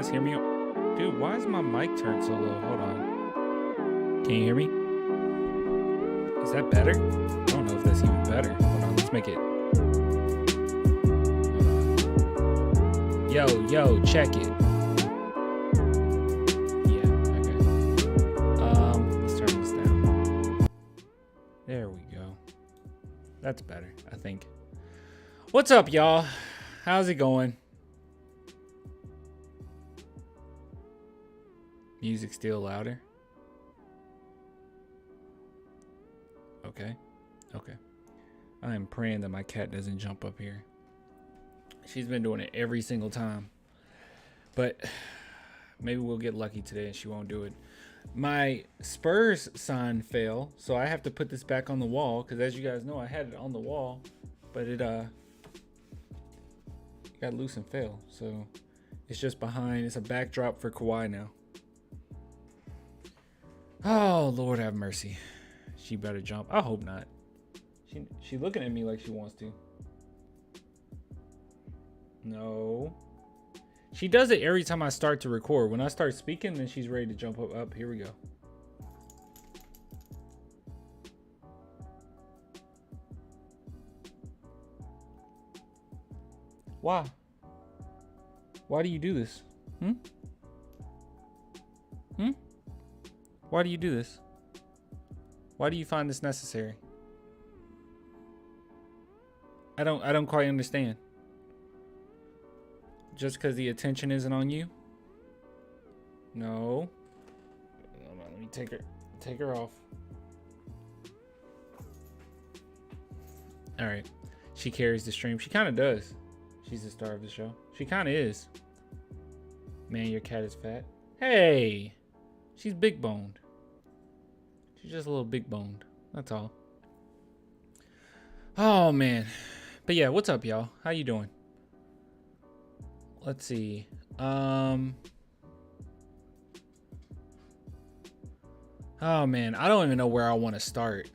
guys hear me? Dude, why is my mic turned so low? Hold on. Can you hear me? Is that better? I don't know if that's even better. Hold on, let's make it. Yo, check it. Yeah, okay. Let's turn this down. There we go. That's better, I think. What's up, y'all? How's it going? Music still louder? Okay. I am praying that my cat doesn't jump up here. She's been doing it every single time. But maybe we'll get lucky today and she won't do it. My Spurs sign fell, so I have to put this back on the wall because, as you guys know, I had it on the wall, but it got loose and fell. So it's just behind. It's a backdrop for Kawhi now. Oh, Lord have mercy. She better jump. I hope not. She looking at me like she wants to. No. She does it every time I start to record. When I start speaking, then she's ready to jump up. Here we go. Why? Why do you do this? Why do you do this? Why do you find this necessary? I don't quite understand. Just because the attention isn't on you? No. Hold on, let me take her off. All right. She carries the stream. She kind of does. She's the star of the show. She kind of is. Man, your cat is fat. Hey, she's big boned. She's just a little big boned. That's all. Oh man. But yeah, what's up, y'all? How you doing? Let's see. Oh man, I don't even know where I want to start.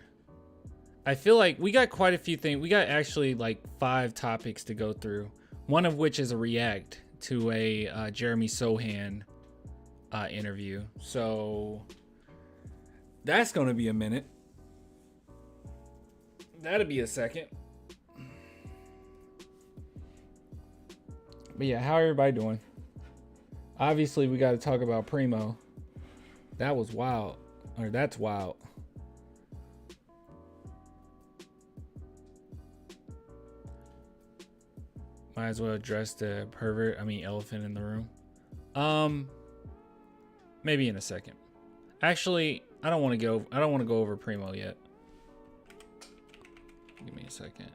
I feel like we got quite a few things. We got actually like 5 topics to go through. One of which is a react to a Jeremy Sochan interview. So that's going to be a minute. That'll be a second. But yeah, how everybody doing? Obviously, we got to talk about Primo. That was wild. Or that's wild. Might as well address the elephant in the room. Maybe in a second. Actually, I don't want to go over Primo yet. Give me a second.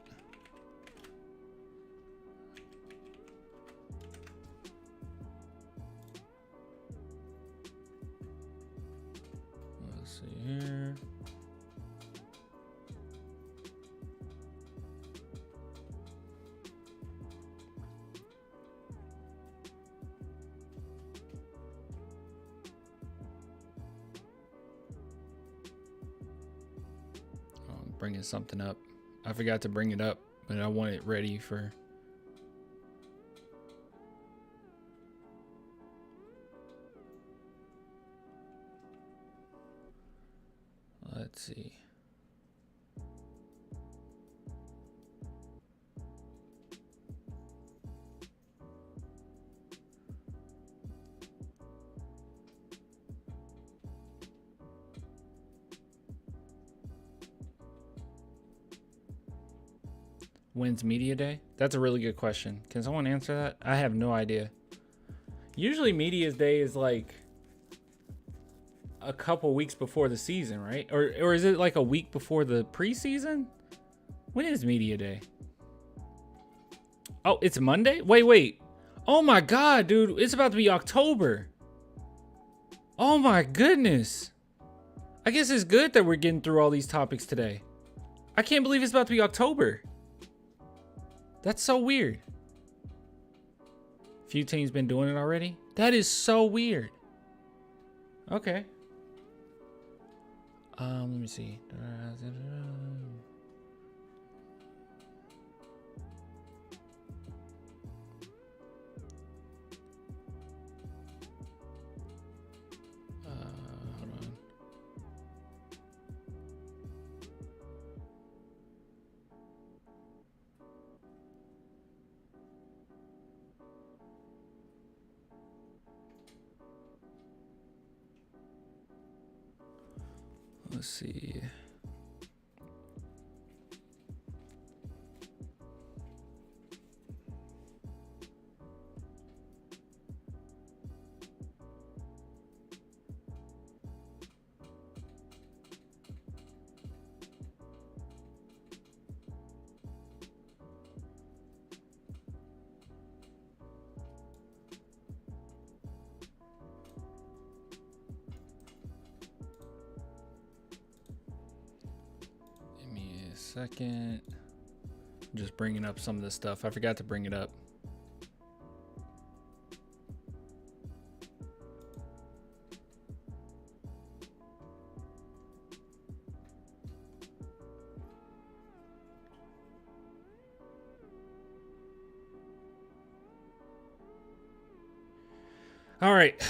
Let's see here. Bringing something up. I forgot to bring it up, but I want it ready for. Let's see. When's media day? That's a really good question. Can someone answer that? I have no idea. Usually media's day is like a couple weeks before the season, right? Or is it like a week before the preseason? When is media day? Oh, it's Monday? Wait. Oh my God, dude. It's about to be October. Oh my goodness. I guess it's good that we're getting through all these topics today. I can't believe it's about to be October. That's so weird. Few teams been doing it already. That is so weird. Okay. Let me see. Let's see. Second, just bringing up some of this stuff. I forgot to bring it up. All right.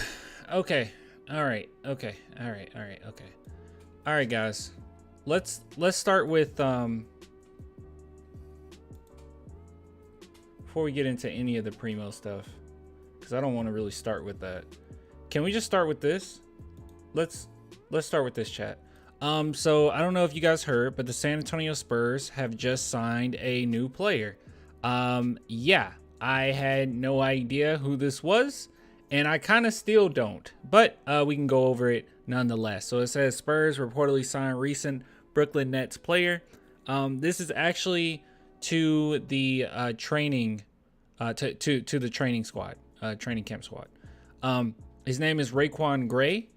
Okay. All right. Okay. All right. All right. Okay. All right, guys. Let's start with before we get into any of the Primo stuff, because I don't want to really start with that. Can we just start with this? Let's start with this, chat. So I don't know if you guys heard, but the San Antonio Spurs have just signed a new player. Yeah, I had no idea who this was, and I kind of still don't, but we can go over it nonetheless. So it says Spurs reportedly signed recent Brooklyn Nets player. This is actually to the training to the training squad, training camp squad. His name is Raquan Gray,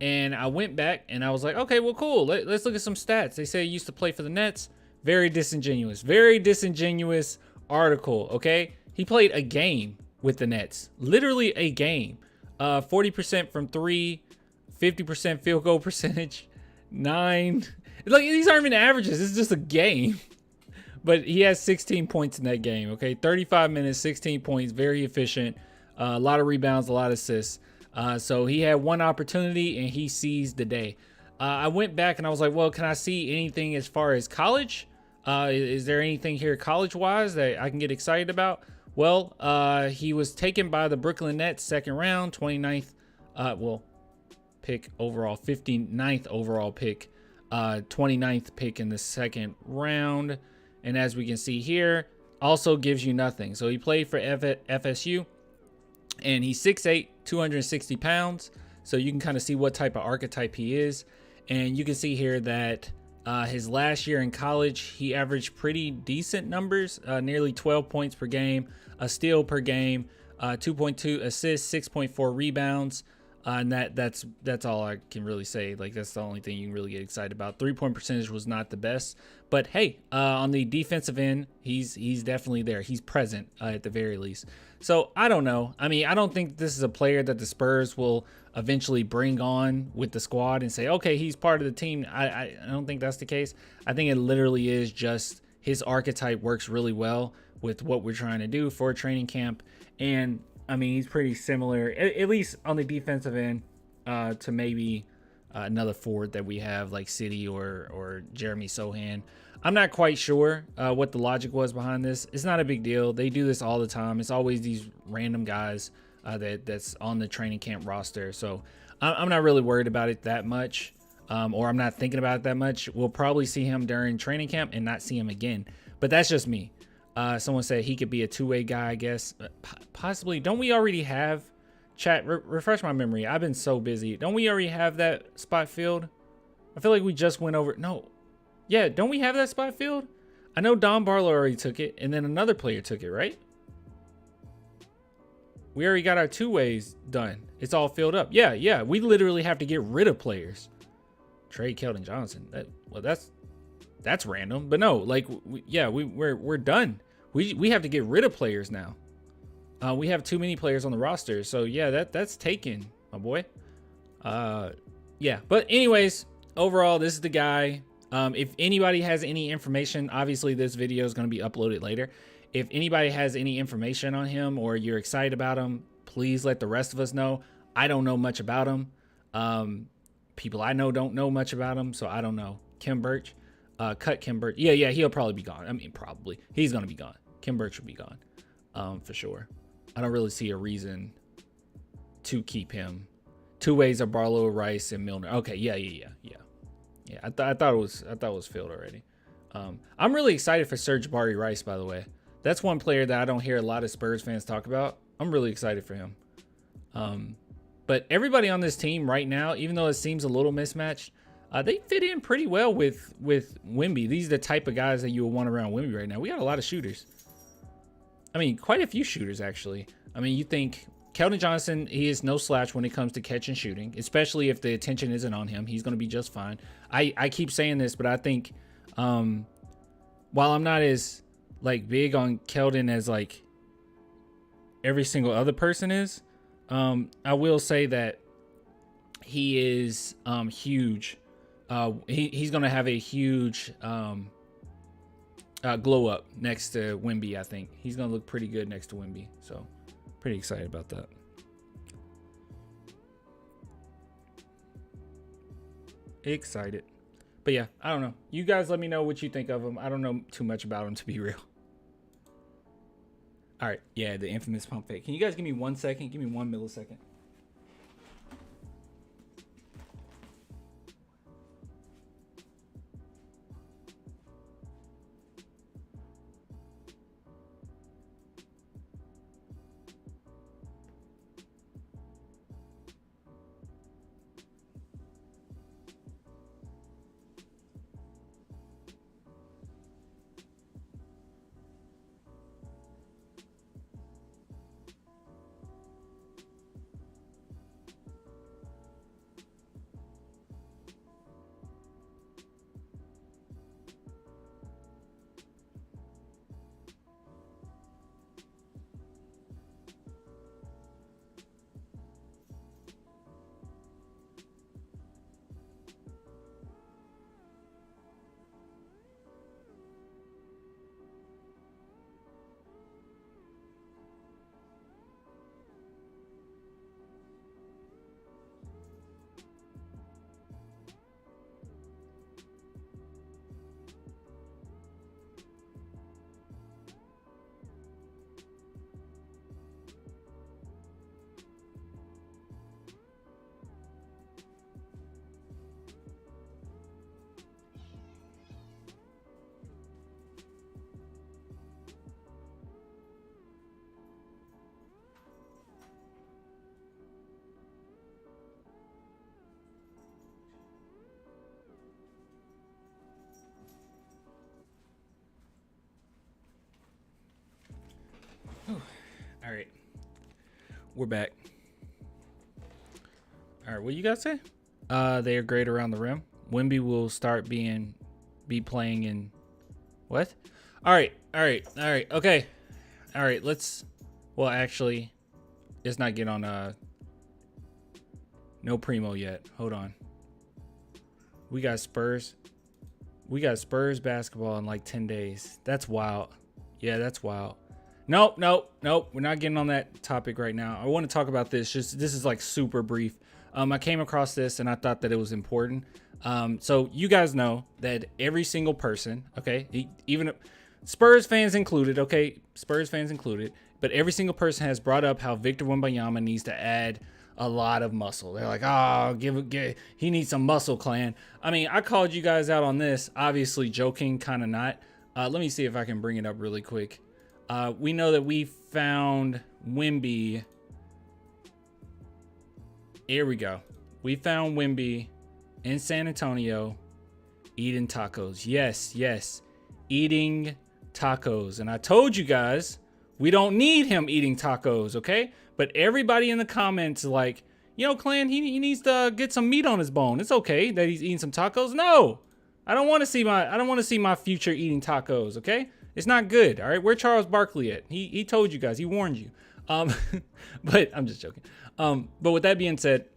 and I went back and I was like, okay, well, cool. Let's look at some stats. They say he used to play for the Nets. Very disingenuous article. Okay, he played a game with the Nets, literally a game. 40% from three, 50% field goal percentage, 9. Like, these aren't even averages. It's just a game. But he has 16 points in that game. Okay, 35 minutes, 16 points, very efficient. A lot of rebounds, a lot of assists. So he had one opportunity and he seized the day. I went back and I was like, well, can I see anything as far as college? Is there anything here college-wise that I can get excited about? Well, he was taken by the Brooklyn Nets, second round, 29th, pick overall, 59th overall pick, 29th pick in the second round. And as we can see here, also gives you nothing. So he played for FSU, and he's 6'8", 260 pounds. So you can kind of see what type of archetype he is. And you can see here that his last year in college, he averaged pretty decent numbers, nearly 12 points per game, a steal per game, 2.2 assists, 6.4 rebounds. And that's all I can really say. Like, that's the only thing you can really get excited about. 3-point percentage was not the best, but hey, on the defensive end, he's definitely there. He's present at the very least. So I don't know. I mean, I don't think this is a player that the Spurs will eventually bring on with the squad and say, okay, he's part of the team. I don't think that's the case. I think it literally is just his archetype works really well with what we're trying to do for training camp. And I mean, he's pretty similar, at least on the defensive end, to maybe another forward that we have, like City or Jeremy Sochan. I'm not quite sure what the logic was behind this. It's not a big deal. They do this all the time. It's always these random guys that's on the training camp roster. So I'm not really worried about it that much, or I'm not thinking about it that much. We'll probably see him during training camp and not see him again. But that's just me. Someone said he could be a two-way guy, I guess. Possibly. Don't we already have, chat, refresh my memory. I've been so busy. Don't we already have that spot filled? I feel like we just went over. No. Yeah, don't we have that spot filled? I know Don Barlow already took it, and then another player took it, right? We already got our two ways done. It's all filled up. Yeah. We literally have to get rid of players. Trade Keldon Johnson. That's random, but no, like, we're done. We have to get rid of players now. We have too many players on the roster, so yeah, that's taken, my boy. Yeah, but anyways, overall, this is the guy. If anybody has any information, obviously this video is going to be uploaded later. If anybody has any information on him or you're excited about him, please let the rest of us know. I don't know much about him. People I know don't know much about him, so I don't know. Kim Birch. Cut Kim Birch. Yeah, he'll probably be gone. I mean, probably. He's going to be gone. Kim Birch will be gone, for sure. I don't really see a reason to keep him. Two ways are Barlow, Rice, and Milner. Okay, yeah. Yeah, I thought it was filled already. I'm really excited for Serge Barry Rice, by the way. That's one player that I don't hear a lot of Spurs fans talk about. I'm really excited for him. But everybody on this team right now, even though it seems a little mismatched, they fit in pretty well with Wemby. These are the type of guys that you would want around Wemby right now. We got a lot of shooters. I mean, quite a few shooters, actually. I mean, you think Keldon Johnson, he is no slouch when it comes to catch and shooting, especially if the attention isn't on him. He's going to be just fine. I keep saying this, but I think while I'm not as like big on Keldon as like every single other person is, I will say that he is huge. He's going to have a huge glow up next to Wemby. I think he's going to look pretty good next to Wemby. So pretty excited about that. Excited. But yeah, I don't know. You guys let me know what you think of him. I don't know too much about him, to be real. All right. Yeah, the infamous pump fake. Can you guys give me 1 second? Give me 1 millisecond. All right, we're back. All right, what you guys say? They are great around the rim. Wemby will start be playing in what? All right. Okay. All right, let's. Well, actually, it's not get on. No Primo yet. Hold on. We got Spurs. We got Spurs basketball in like 10 days. That's wild. Yeah, that's wild. Nope. We're not getting on that topic right now. I want to talk about this. This is like super brief. I came across this and I thought that it was important. So you guys know that every single person, okay, even Spurs fans included, okay, Spurs fans included, but every single person has brought up how Victor Wembanyama needs to add a lot of muscle. They're like, oh, he needs some muscle, clan. I mean, I called you guys out on this, obviously joking, kind of not. Let me see if I can bring it up really quick. We know that we found Wemby. Here we go. We found Wemby in San Antonio eating tacos. Yes. Eating tacos. And I told you guys, we don't need him eating tacos, okay? But everybody in the comments like, you know, clan, he needs to get some meat on his bone. It's okay that he's eating some tacos. No. I don't want to see my future eating tacos, okay? It's not good, all right? Where Charles Barkley at? He told you guys. He warned you. But I'm just joking. But with that being said,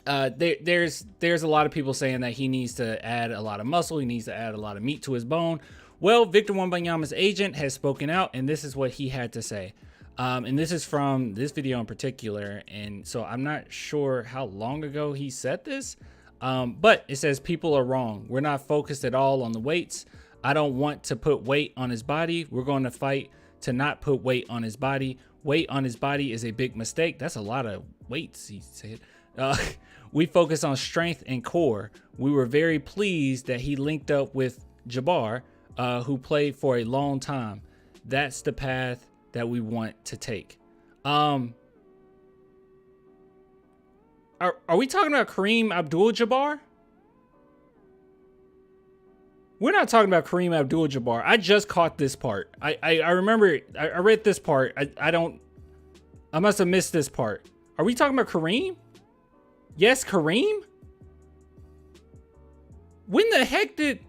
there's a lot of people saying that he needs to add a lot of muscle. He needs to add a lot of meat to his bone. Well, Victor Wembanyama's agent has spoken out, and this is what he had to say. And this is from this video in particular. And so I'm not sure how long ago he said this. But it says people are wrong. We're not focused at all on the weights. I don't want to put weight on his body. We're going to fight to not put weight on his body. Weight on his body is a big mistake. That's a lot of weights, he said. We focus on strength and core. We were very pleased that he linked up with Jabbar, who played for a long time. That's the path that we want to take. Are we talking about Kareem Abdul-Jabbar? We're not talking about Kareem Abdul-Jabbar. I just caught this part. I remember I read this part. I must have missed this part. Are we talking about Kareem? Yes, Kareem? When the heck did...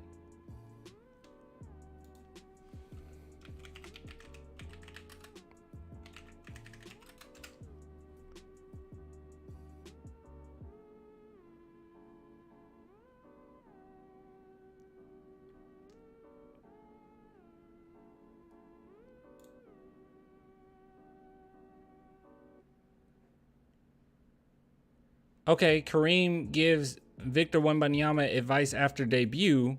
Okay, Kareem gives Victor Wembanyama advice after debut.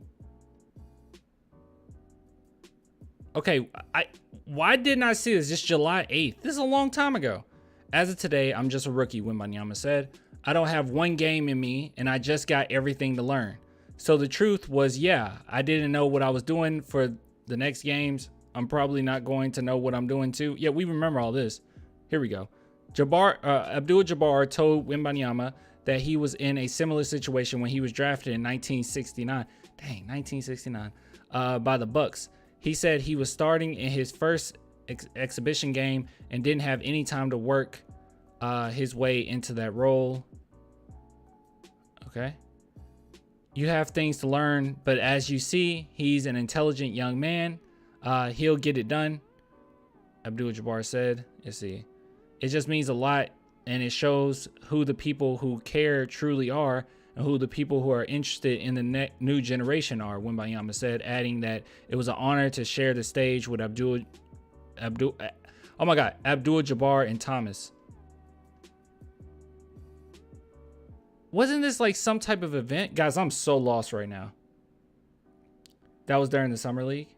Okay, why didn't I see this? Just July 8th. This is a long time ago. As of today, I'm just a rookie, Wembanyama said. I don't have one game in me, and I just got everything to learn. So the truth was, yeah, I didn't know what I was doing for the next games. I'm probably not going to know what I'm doing too. Yeah, we remember all this. Here we go. Abdul-Jabbar told Wembanyama that he was in a similar situation when he was drafted in 1969. Dang, 1969, by the Bucks. He said he was starting in his first exhibition game and didn't have any time to work his way into that role. Okay. You have things to learn, but as you see, he's an intelligent young man. He'll get it done, Abdul-Jabbar said. Let's see. It just means a lot, and it shows who the people who care truly are and who the people who are interested in the new generation are, Wembanyama said, adding that it was an honor to share the stage with Abdul-Jabbar and Thomas. Wasn't this like some type of event? Guys, I'm so lost right now. That was during the Summer League?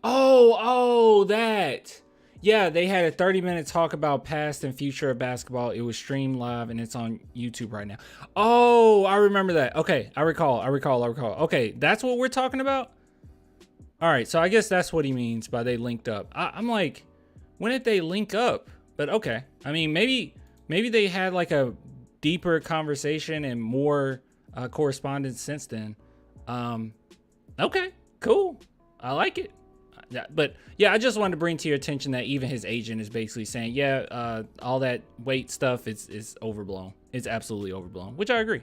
Oh, that. Yeah, they had a 30-minute talk about past and future of basketball. It was streamed live, and it's on YouTube right now. Oh, I remember that. Okay, I recall. Okay, that's what we're talking about? All right, so I guess that's what he means by they linked up. I'm like, when did they link up? But okay, I mean, maybe they had like a deeper conversation and more correspondence since then. Okay, cool. I like it. Yeah, but yeah, I just wanted to bring to your attention that even his agent is basically saying, yeah, all that weight stuff is overblown. It's absolutely overblown, which I agree.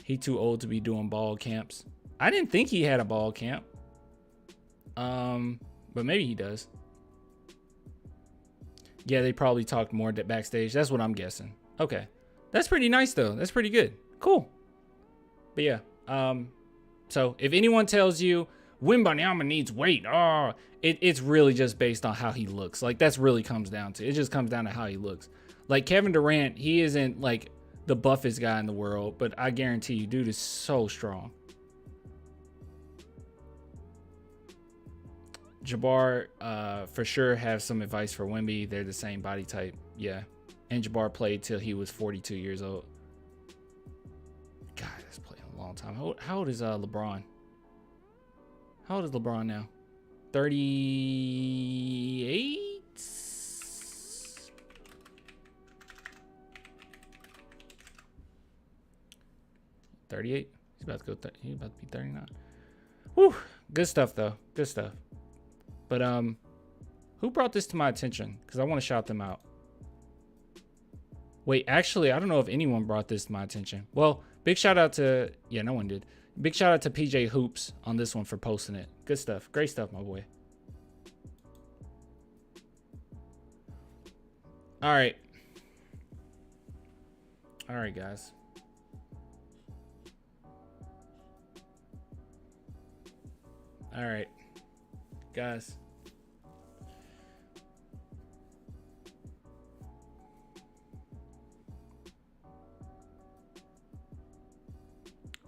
He too old to be doing ball camps. I didn't think he had a ball camp. But maybe he does. Yeah, they probably talked more backstage. That's what I'm guessing. Okay. That's pretty nice though. That's pretty good. Cool. But yeah, so if anyone tells you Wembanyama needs weight, it's really just based on how he looks. Like that's really comes down to it. Just comes down to how he looks. Like Kevin Durant, he isn't like the buffest guy in the world, but I guarantee you, dude is so strong. Jabbar, for sure have some advice for Wemby. They're the same body type. Yeah. And Jabbar played till he was 42 years old. God, that's playing a long time. How old is LeBron? How old is LeBron now? 38? 38? He's about to go. He's about to be 39. Whew. Good stuff though. Good stuff. But who brought this to my attention? Because I want to shout them out. Wait, actually, I don't know if anyone brought this to my attention. Well, big shout out to no one did. Big shout out to PJ Hoops on this one for posting it. Good stuff. Great stuff, my boy. All right. All right, guys. All right, guys.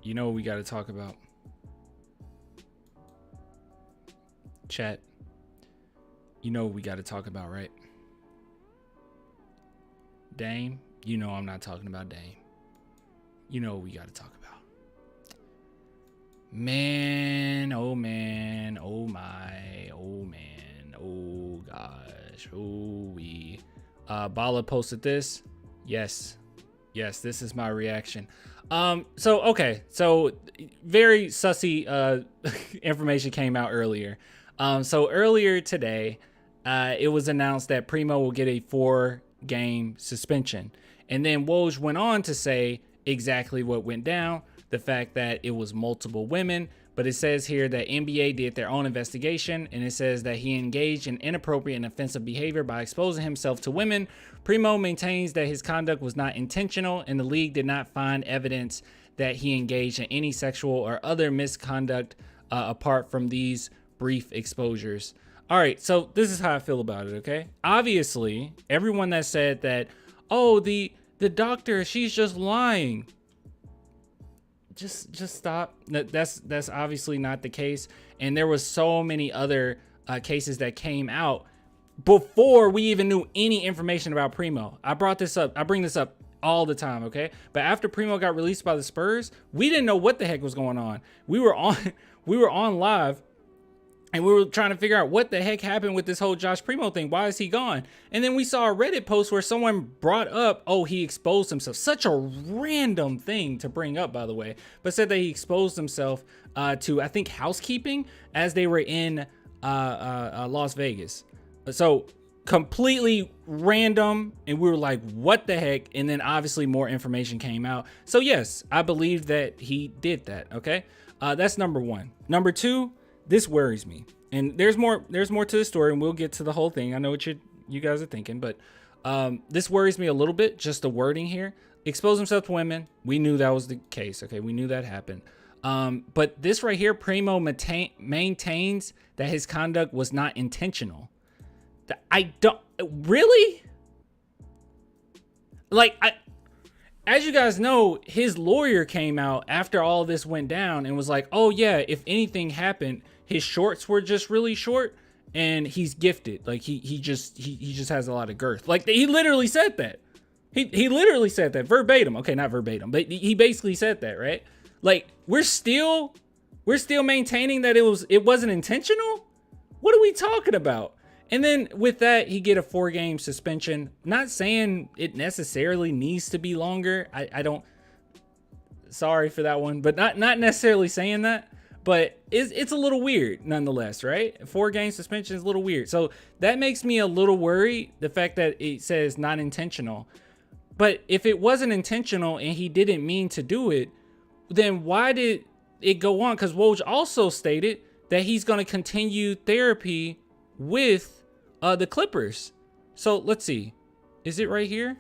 You know what we got to talk about? Chat. You know what we got to talk about, right? Dame, you know I'm not talking about Dame. You know what we got to talk about. Man, oh man, oh my, oh man, oh gosh, oh we. Bala posted this. Yes, this is my reaction. So very sussy information came out earlier. So earlier today, it was announced that Primo will get a 4-game suspension. And then Woj went on to say exactly what went down, the fact that it was multiple women. But it says here that NBA did their own investigation, and it says that he engaged in inappropriate and offensive behavior by exposing himself to women. Primo maintains that his conduct was not intentional, and the league did not find evidence that he engaged in any sexual or other misconduct apart from these brief exposures. All right, so this is how I feel about it, okay? Obviously, everyone that said that, oh, the doctor, she's just lying. Just stop. That's obviously not the case. And there was so many other cases that came out before we even knew any information about Primo. I bring this up all the time, okay? But after Primo got released by the Spurs, we didn't know what the heck was going on. We were on live, and we were trying to figure out what the heck happened with this whole Josh Primo thing. Why is he gone? And then we saw a Reddit post where someone brought up, oh, he exposed himself. Such a random thing to bring up, by the way, but said that he exposed himself to, I think, housekeeping as they were in Las Vegas. So completely random. And we were like, what the heck? And then obviously more information came out. So yes, I believe that he did that. Okay. That's number one. Number two, this worries me, and there's more to the story, and we'll get to the whole thing. I know what you guys are thinking, but this worries me a little bit, just the wording here. Expose himself to women. We knew that was the case. Okay, we knew that happened. But this right here, Primo maintains that his conduct was not intentional. I don't really like. As you guys know, his lawyer came out after all this went down and was like, oh yeah, if anything happened, his shorts were just really short and he's gifted. Like he just has a lot of girth. Like he literally said that. He literally said that verbatim. Okay, not verbatim, but he basically said that, right? Like we're still maintaining that it wasn't intentional. What are we talking about? And then with that, he get a 4-game suspension. Not saying it necessarily needs to be longer. I don't. Sorry for that one, but not necessarily saying that. But it's a little weird nonetheless, right? 4-game suspension is a little weird. So that makes me a little worried. The fact that it says not intentional. But if it wasn't intentional and he didn't mean to do it, then why did it go on? Because Woj also stated that he's going to continue therapy with the Clippers. So let's see. Is it right here?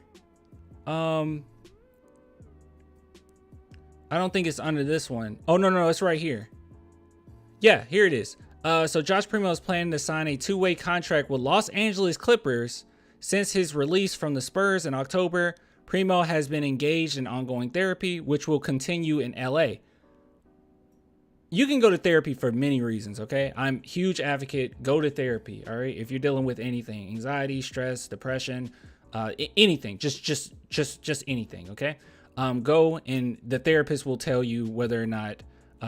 I don't think it's under this one. Oh, no, it's right here. Yeah, here it is. So Josh Primo is planning to sign a 2-way contract with Los Angeles Clippers. Since his release from the Spurs in October, Primo has been engaged in ongoing therapy, which will continue in LA. You can go to therapy for many reasons, okay? I'm huge advocate. Go to therapy, all right? If you're dealing with anything, anxiety, stress, depression, anything, just anything, okay? Go, and the therapist will tell you whether or not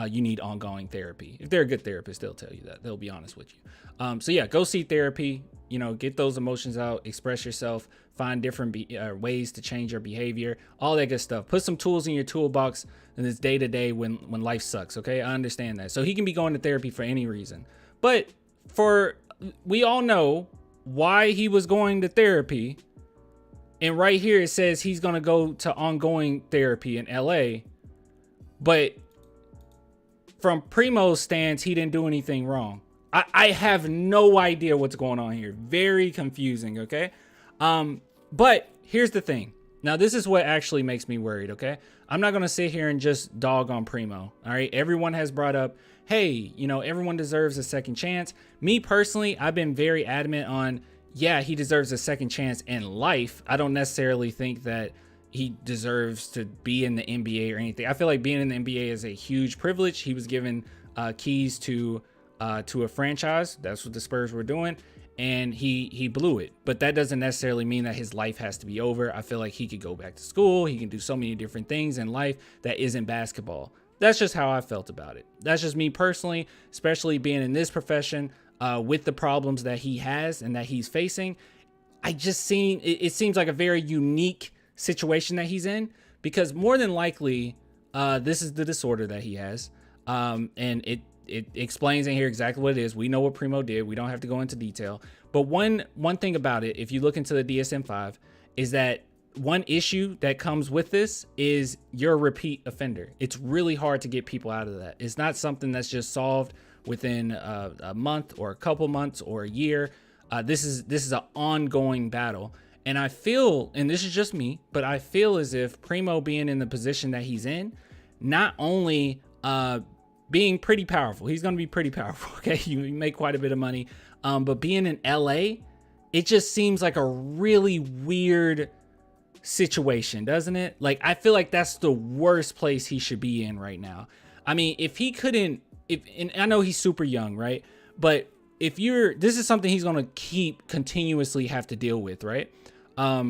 you need ongoing therapy. If they're a good therapist, they'll tell you that. They'll be honest with you. So yeah, go see therapy. You know, get those emotions out, express yourself, find different ways to change your behavior, all that good stuff. Put some tools in your toolbox in this day to day when life sucks. Okay, I understand that. So he can be going to therapy for any reason, but we all know why he was going to therapy. And right here it says he's going to go to ongoing therapy in LA, but from Primo's stance, he didn't do anything wrong. I have no idea what's going on here. Very confusing, okay? But here's the thing. Now, this is what actually makes me worried, okay? I'm not going to sit here and just dog on Primo, all right? Everyone has brought up, hey, you know, everyone deserves a second chance. Me personally, I've been very adamant on, yeah, he deserves a second chance in life. I don't necessarily think that he deserves to be in the NBA or anything. I feel like being in the NBA is a huge privilege. He was given keys to a franchise. That's what the Spurs were doing. and he blew it. But that doesn't necessarily mean that his life has to be over. I feel like he could go back to school. He can do so many different things in life that isn't basketball. That's just how I felt about it. That's just me personally, especially being in this profession, with the problems that he has and that he's facing. It seems like a very unique situation that he's in, because more than likely, this is the disorder that he has. And it explains in here exactly what it is. We know what Primo did. We don't have to go into detail. But one thing about it, if you look into the DSM-5, is that one issue that comes with this is you're a repeat offender. It's really hard to get people out of that. It's not something that's just solved within a month or a couple months or a year. This is an ongoing battle. And I feel, and this is just me, but I feel as if Primo being in the position that he's in, not only being pretty powerful, he's going to be pretty powerful. Okay. You make quite a bit of money. But being in LA, it just seems like a really weird situation, doesn't it? Like, I feel like that's the worst place he should be in right now. I mean, if he couldn't, and I know he's super young, right? But this is something he's going to continuously have to deal with, right?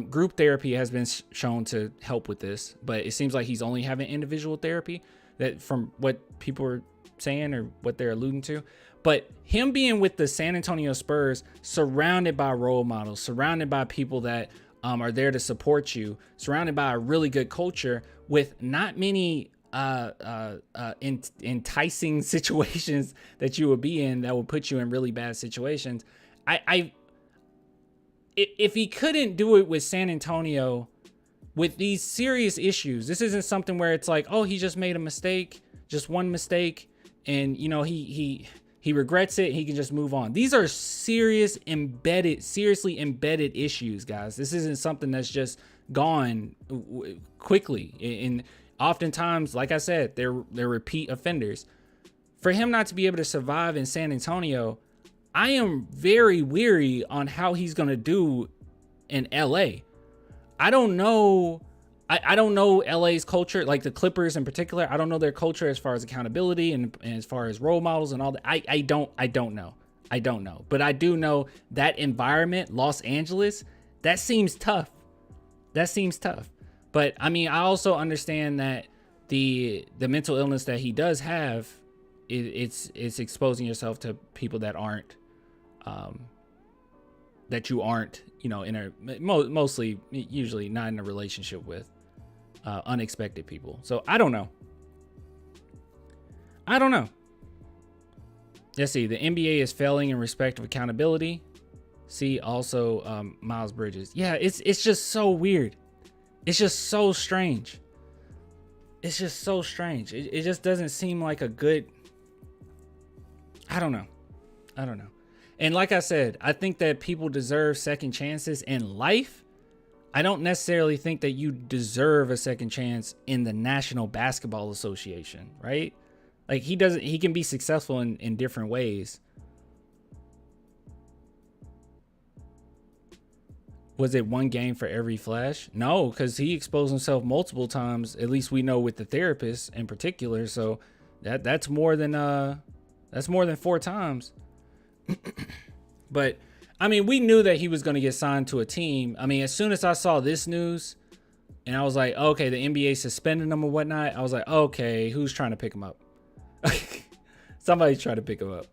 Group therapy has been shown to help with this, but it seems like he's only having individual therapy, that from what people are saying or what they're alluding to. But him being with the San Antonio Spurs, surrounded by role models, surrounded by people that are there to support you, surrounded by a really good culture with not many enticing situations that you would be in that would put you in really bad situations. If he couldn't do it with San Antonio with these serious issues, this isn't something where it's like, oh, he just made a mistake, just one mistake, and you know, he regrets it, he can just move on. These are seriously embedded issues, guys. This isn't something that's just gone quickly. And oftentimes, like I said, they're repeat offenders. For him not to be able to survive in San Antonio, I am very weary on how he's going to do in LA. I don't know. I don't know LA's culture, like the Clippers in particular. I don't know their culture as far as accountability and as far as role models and all that. I don't know. But I do know that environment, Los Angeles, that seems tough. But I mean, I also understand that the mental illness that he does have, it's exposing yourself to people that aren't, that you aren't, you know, mostly, usually not in a relationship with, unexpected people. So I don't know. Let's see. The NBA is failing in respect of accountability. See also, Miles Bridges. Yeah, it's just so weird. It's just so strange. It just doesn't seem like a good, I don't know. And like I said, I think that people deserve second chances in life. I don't necessarily think that you deserve a second chance in the National Basketball Association, right? Like he can be successful in different ways. Was it one game for every flash? No, because he exposed himself multiple times. At least we know with the therapist in particular. So that's more than 4 times. But I mean, we knew that he was going to get signed to a team. I mean, as soon as I saw this news and I was like, okay, the NBA suspended him or whatnot, I was like, okay, who's trying to pick him up? Somebody's trying to pick him up.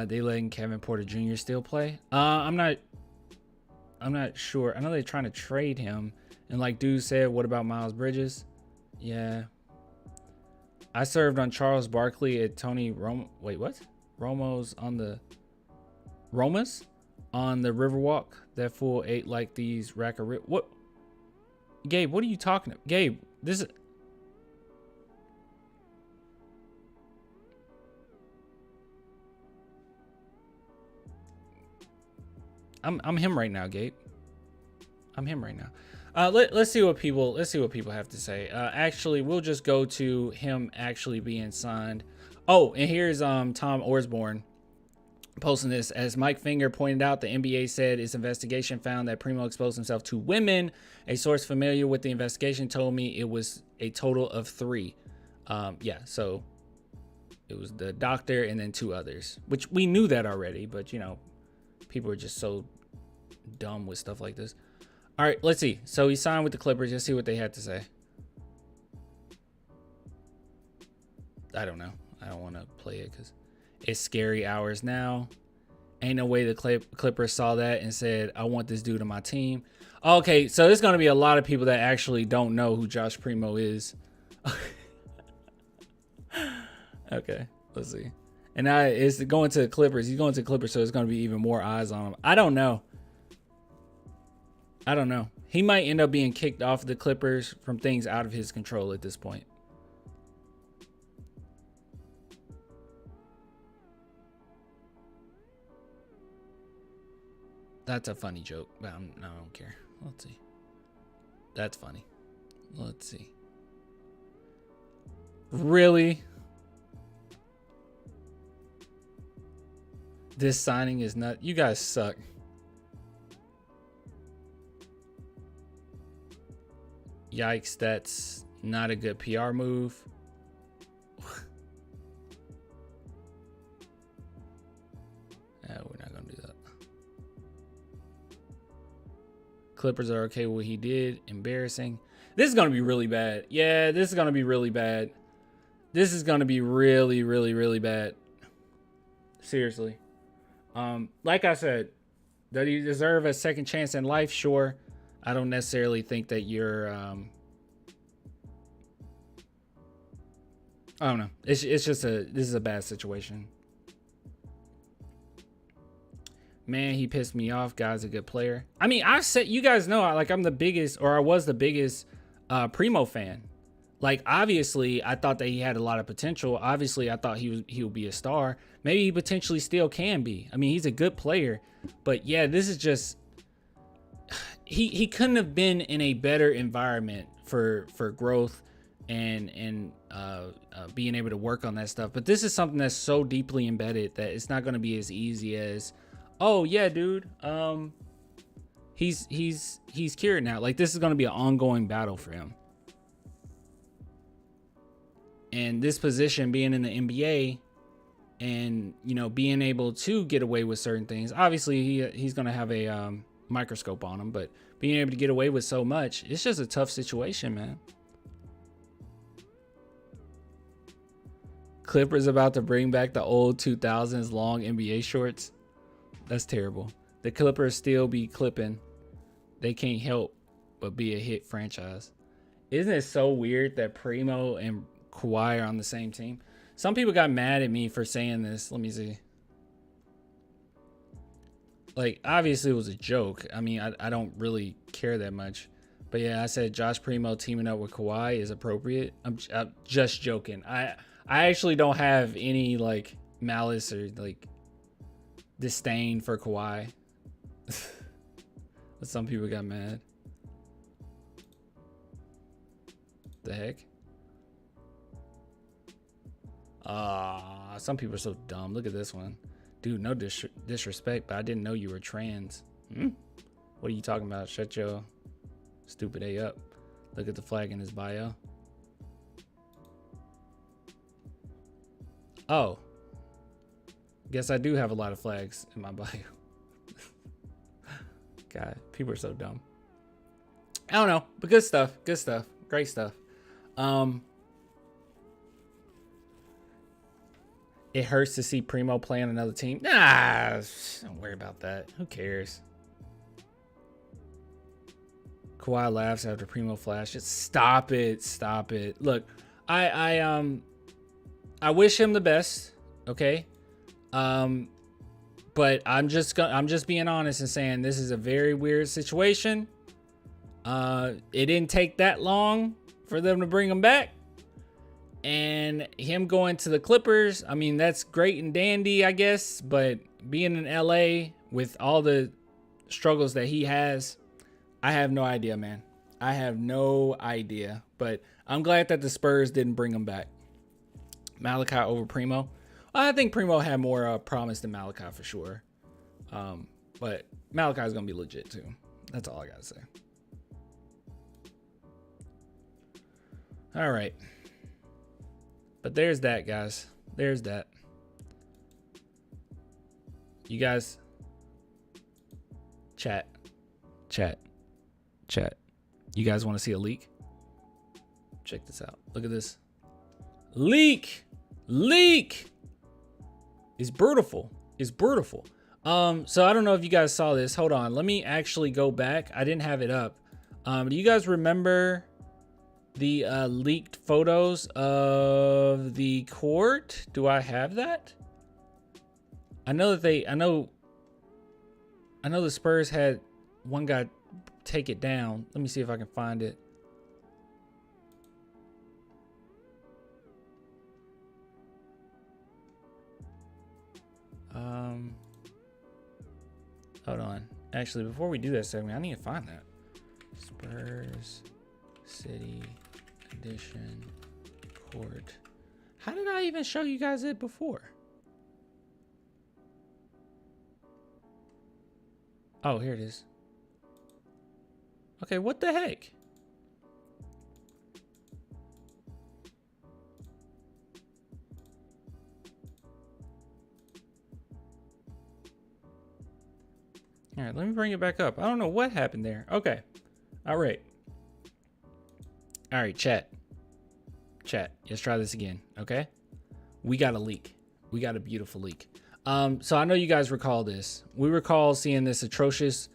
They letting Kevin Porter Jr. still play? I'm not sure. I know they're trying to trade him. And like dude said, what about Miles Bridges? Yeah. I served on Charles Barkley at Tony Romo. Wait, what? Romas on the Riverwalk. That fool ate like these rack of what? Gabe, what are you talking about? Gabe, this is. I'm him right now, Gabe. I'm him right now. Let's see what people have to say. Actually, we'll just go to him actually being signed. Oh, and here's Tom Orsborn posting this. As Mike Finger pointed out, the NBA said its investigation found that Primo exposed himself to women. A source familiar with the investigation told me it was a total of 3. Yeah, so It was the doctor and then 2 others, which we knew that already, but you know, people are just so dumb with stuff like this. All right, let's see. So he signed with the Clippers. Let's see what they had to say. I don't know. I don't want to play it because it's scary hours now. Ain't no way the Clippers saw that and said, I want this dude on my team. Okay, so there's going to be a lot of people that actually don't know who Josh Primo is. Okay, let's see. And now it's going to the Clippers. He's going to the Clippers, so there's going to be even more eyes on him. I don't know. I don't know. He might end up being kicked off the Clippers from things out of his control at this point. That's a funny joke, but I don't care. Let's see. That's funny. Let's see. Really? This signing is not... You guys suck. Yikes, that's not a good PR move. No, we're not going to do that. Clippers are okay with what he did. Embarrassing. This is going to be really bad. Yeah, this is going to be really bad. This is going to be really, really, really bad. Seriously. Like I said, does he deserve a second chance in life? Sure. I don't necessarily think that you're, I don't know. It's just this is a bad situation. Man, he pissed me off. Guy's a good player. I mean, I said, you guys know, I'm the biggest, or I was the biggest Primo fan. Like, obviously, I thought that he had a lot of potential. Obviously, I thought he would be a star. Maybe he potentially still can be. I mean, he's a good player. But yeah, this is just... He couldn't have been in a better environment for growth and being able to work on that stuff. But this is something that's so deeply embedded that it's not going to be as easy as, oh yeah, dude, he's cured now. Like, this is going to be an ongoing battle for him. And this position, being in the NBA and, you know, being able to get away with certain things, obviously he's going to have a microscope on him, but being able to get away with so much, it's just a tough situation, man. Clippers about to bring back the old 2000s long NBA shorts. That's terrible. The Clippers still be clipping. They can't help but be a hit franchise. Isn't it so weird that Primo and Kawhi are on the same team? Some people got mad at me for saying this. Let me see. Like, obviously it was a joke. I mean, I don't really care that much. But yeah, I said Josh Primo teaming up with Kawhi is appropriate. I'm just joking. I actually don't have any, like, malice or, like, disdain for Kawhi. But some people got mad. The heck? Some people are so dumb. Look at this one. Dude, no disrespect, but I didn't know you were trans. What are you talking about? Shut your stupid A up. Look at the flag in his bio. Oh. Guess I do have a lot of flags in my bio. God, people are so dumb. I don't know, but good stuff. Good stuff. Great stuff. It hurts to see Primo play on another team. Nah, don't worry about that. Who cares? Kawhi laughs after Primo flashes. Stop it. Stop it. Look, I wish him the best, okay? But I'm just being honest and saying this is a very weird situation. It didn't take that long for them to bring him back. And him going to the Clippers, I mean, that's great and dandy, I guess. But being in LA with all the struggles that he has, I have no idea, man. I have no idea. But I'm glad that the Spurs didn't bring him back. Malachi over Primo. I think Primo had more promise than Malachi for sure. But Malachi's going to be legit too. That's all I got to say. All right. But there's that, guys. there's that. You guys, chat. You guys want to see a leak? Check this out. Look at this. Leak. It's beautiful. So I don't know if you guys saw this. Hold on. Let me actually go back. I didn't have it up. Do you guys remember the leaked photos of the court? Do I have that? I know that I know the Spurs had one guy take it down. Let me see if I can find it. Hold on. Actually, before we do that segment, I need to find that. Spurs City Edition Court. How did I even show you guys it before? Oh, here it is. Okay, what the heck? All right, let me bring it back up. I don't know what happened there. Okay. All right. All right, chat. Let's try this again, okay? We got a leak. We got a beautiful leak. So I know you guys recall this. We recall seeing this atrocious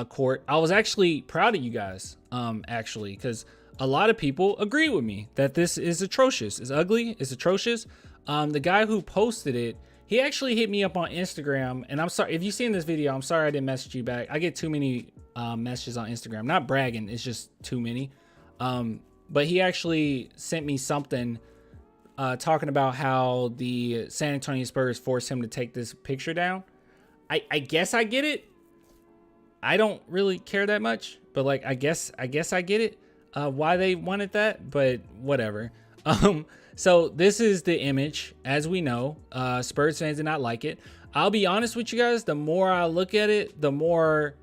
court. I was actually proud of you guys, actually, because a lot of people agree with me that this is atrocious. It's ugly. It's atrocious. The guy who posted it, he actually hit me up on Instagram, and I'm sorry if you've seen this video. I'm sorry I didn't message you back. I get too many messages on Instagram. Not bragging, it's just too many. But he actually sent me something talking about how the San Antonio Spurs forced him to take this picture down. I guess I get it. I don't really care that much, but like I guess I get it. Why they wanted that, but whatever. So this is the image. As we know, Spurs fans did not like it. I'll be honest with you guys. The more I look at it, the more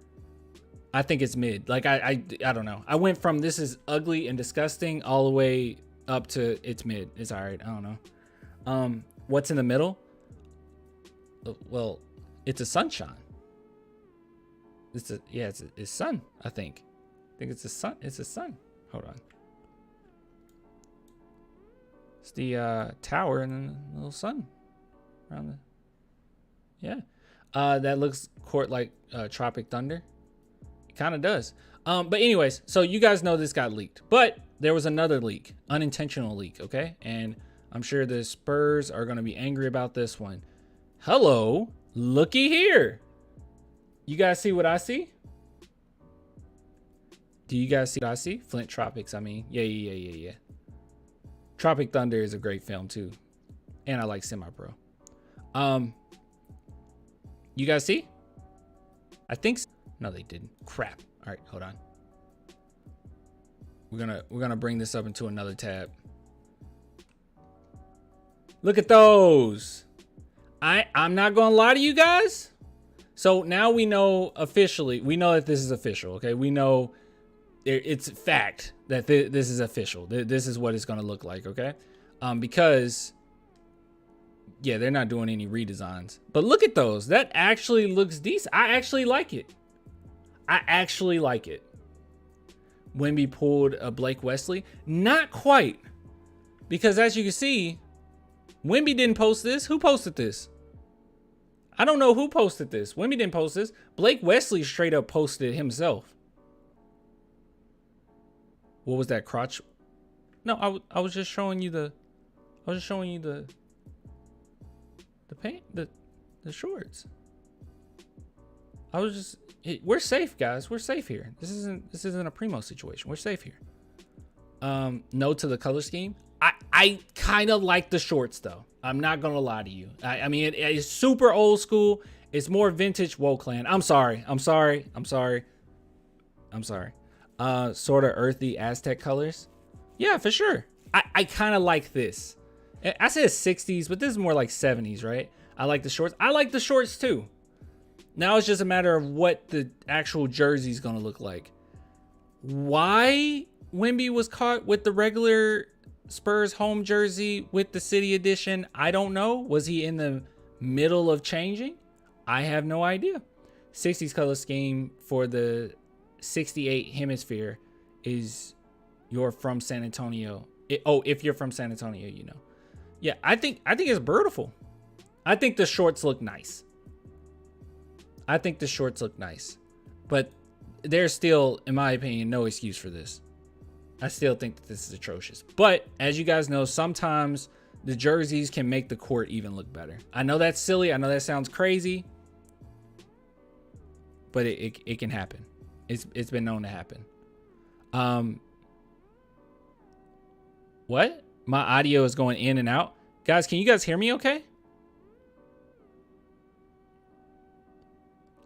I think it's mid. Like I don't know. I went from this is ugly and disgusting all the way up to it's mid. It's all right. I don't know. What's in the middle? Well, it's a sunshine. It's sun. I think it's a sun. It's a sun. Hold on. It's the tower and then the little sun around the. Yeah, that looks court like Tropic Thunder. It kind of does. But anyways, so you guys know this got leaked, but there was another leak, unintentional leak. Okay, and I'm sure the Spurs are going to be angry about this one. Hello, looky here. You guys see what I see? Do you guys see what I see? Flint Tropics. I mean, yeah. Tropic Thunder is a great film too, and I like Semi-Pro. You guys see? I think so. No, they didn't. Crap. All right, hold on. We're gonna bring this up into another tab. Look at those. I'm not gonna lie to you guys. So now we know officially. We know that this is official. Okay, we know it's fact that this is official. This is what it's gonna look like. Okay, because yeah, they're not doing any redesigns. But look at those. That actually looks decent. I actually like it. Wemby pulled a Blake Wesley. Not quite. Because as you can see, Wemby didn't post this. Who posted this? I don't know who posted this. Wemby didn't post this. Blake Wesley straight up posted it himself. What was that, crotch? No, I was just showing you the paint, the shorts. I was just, we're safe, guys. We're safe here. This isn't a Primo situation. We're safe here. No to the color scheme. I kind of like the shorts though. I'm not gonna lie to you. I mean, it's super old school. It's more vintage. Whoa, clan. I'm sorry. Sort of earthy Aztec colors. Yeah, for sure. I kind of like this. I said 60s, but this is more like 70s, right? I like the shorts. I like the shorts too. Now it's just a matter of what the actual jersey is going to look like. Why Wemby was caught with the regular Spurs home jersey with the city edition? I don't know. Was he in the middle of changing? I have no idea. 60s color scheme for the 68 hemisphere is you're from San Antonio. If you're from San Antonio, you know. Yeah, I think it's beautiful. I think the shorts look nice. But there's still, in my opinion, no excuse for this. I still think that this is atrocious. But as you guys know, sometimes the jerseys can make the court even look better. I know that's silly. I know that sounds crazy. But it can happen. It's been known to happen. What? My audio is going in and out. Guys, can you guys hear me okay?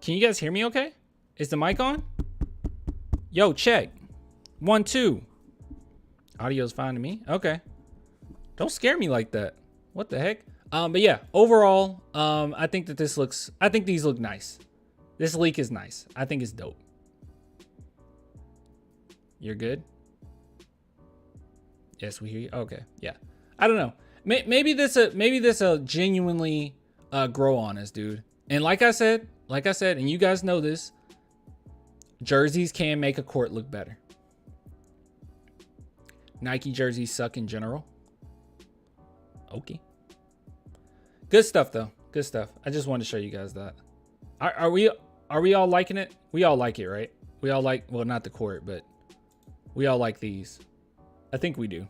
Can you guys hear me okay? Is the mic on? Yo, check. 1, 2. Audio's fine to me. Okay. Don't scare me like that. What the heck? But yeah, overall, I think that these look nice. This leak is nice. I think it's dope. You're good? Yes, we hear you. Okay. Yeah. I don't know. Maybe this genuinely grow on us, dude. And like I said, and you guys know this, jerseys can make a court look better. Nike jerseys suck in general. Okay. Good stuff though. Good stuff. I just wanted to show you guys that. Are we all liking it? We all like it, right? We all like, well, not the court, but we all like these. I think we do.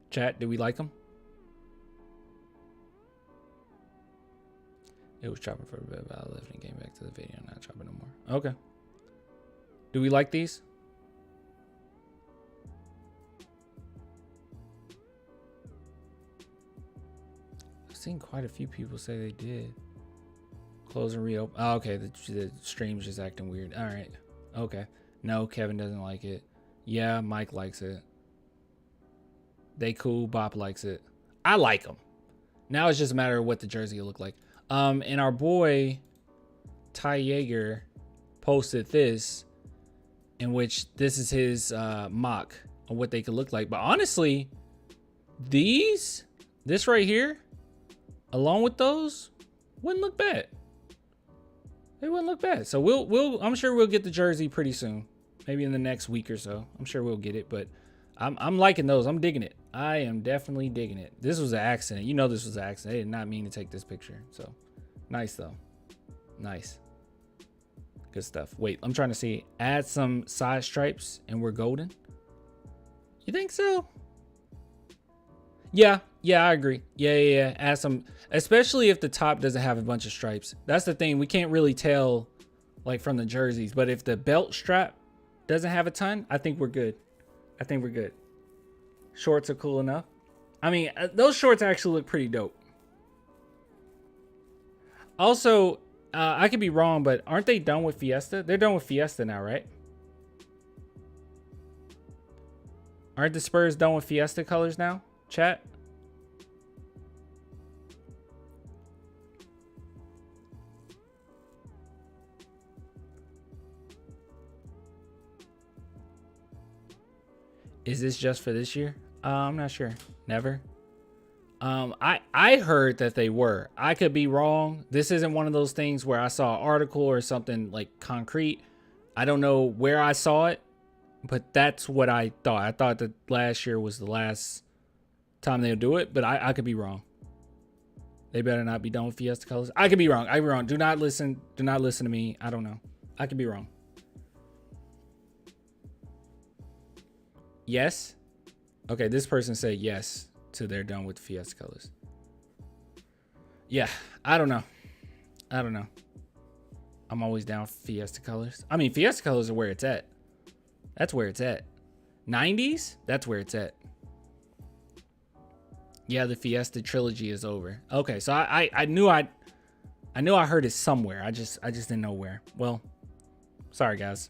Chat, do we like them? It was chopping for a bit, but I left and came back to the video. Not chopping no more. Okay. Do we like these? I've seen quite a few people say they did. Close and reopen. Oh, okay. The stream's just acting weird. All right. Okay. No, Kevin doesn't like it. Yeah, Mike likes it. They cool. Bop likes it. I like them. Now it's just a matter of what the jersey will look like. And our boy Ty Yeager posted this, in which this is his mock of what they could look like. But honestly, this right here, along with those, wouldn't look bad. They wouldn't look bad. So I'm sure we'll get the jersey pretty soon. Maybe in the next week or so. I'm sure we'll get it, but I'm liking those. I'm digging it. I am definitely digging it. This was an accident. You know this was an accident. They did not mean to take this picture. So nice though. Nice. Good stuff. Wait, I'm trying to see. Add some side stripes and we're golden. You think so? Yeah, I agree. Yeah. Add some, especially if the top doesn't have a bunch of stripes. That's the thing. We can't really tell like from the jerseys, but if the belt strap doesn't have a ton, I think we're good. Shorts are cool enough. I mean, those shorts actually look pretty dope. Also, I could be wrong, but aren't they done with Fiesta? They're done with Fiesta now, right? Aren't the Spurs done with Fiesta colors now? Chat? Is this just for this year? I'm not sure. Never. I heard that they were. I could be wrong. This isn't one of those things where I saw an article or something like concrete. I don't know where I saw it, but that's what I thought. I thought that last year was the last time they'll do it, but I could be wrong. They better not be done with Fiesta colors. I could be wrong. I could be wrong. Do not listen to me. I don't know. I could be wrong. Yes. Okay, this person said yes to they're done with Fiesta colors. Yeah, I don't know. I'm always down for Fiesta colors. I mean, Fiesta colors are where it's at. That's where it's at. 90s? That's where it's at. Yeah, the Fiesta trilogy is over. Okay, so I knew I heard it somewhere. I just didn't know where. Well, sorry guys.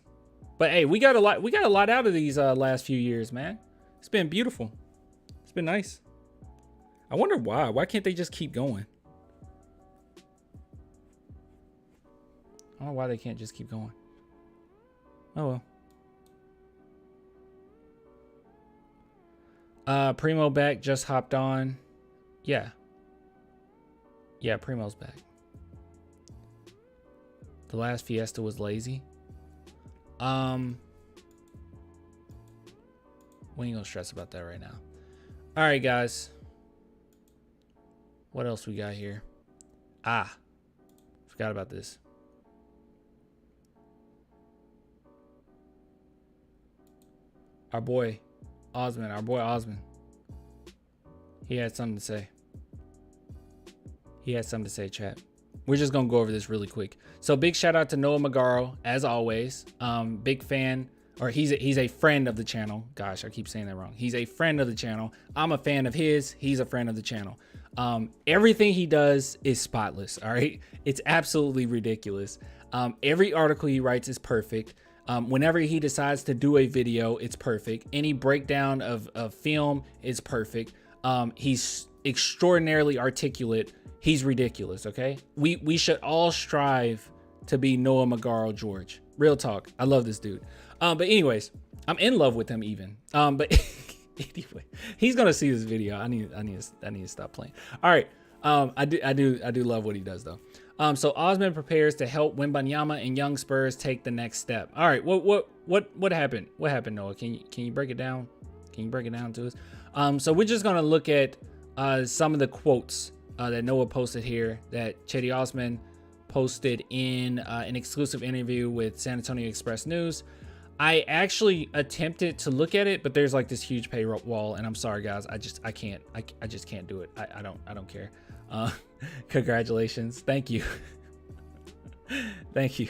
But hey, we got a lot out of these last few years, man. It's been beautiful. It's been nice. I wonder why. Why can't they just keep going? I don't know why they can't just keep going. Oh well. Primo back, just hopped on. Yeah. Yeah, Primo's back. The last Fiesta was lazy. We ain't gonna stress about that right now. All right, guys. What else we got here? Forgot about this. Our boy Osman. He had something to say. Chat. We're just gonna go over this really quick. So big shout out to Noah Magaro, as always. Big fan, or he's a friend of the channel. Gosh, I keep saying that wrong. He's a friend of the channel. I'm a fan of his. He's a friend of the channel. Everything he does is spotless. All right, it's absolutely ridiculous. Every article he writes is perfect. Whenever he decides to do a video, it's perfect. Any breakdown of film is perfect. He's extraordinarily articulate. He's ridiculous. Okay, we should all strive to be Noah Magaro George. Real talk. I love this dude. But anyways, I'm in love with him even. But anyway, he's gonna see this video. I need to stop playing. All right. I do love what he does though. So Osman prepares to help Wembanyama and young Spurs take the next step. All right. What happened? What happened, Noah? Can you break it down? Can you break it down to us? So we're just gonna look at some of the quotes that Noah posted here, that Cedi Osman posted in an exclusive interview with San Antonio Express News. I actually attempted to look at it, but there's like this huge paywall, and I'm sorry guys, I just can't do it. I don't care. Congratulations. Thank you. Thank you.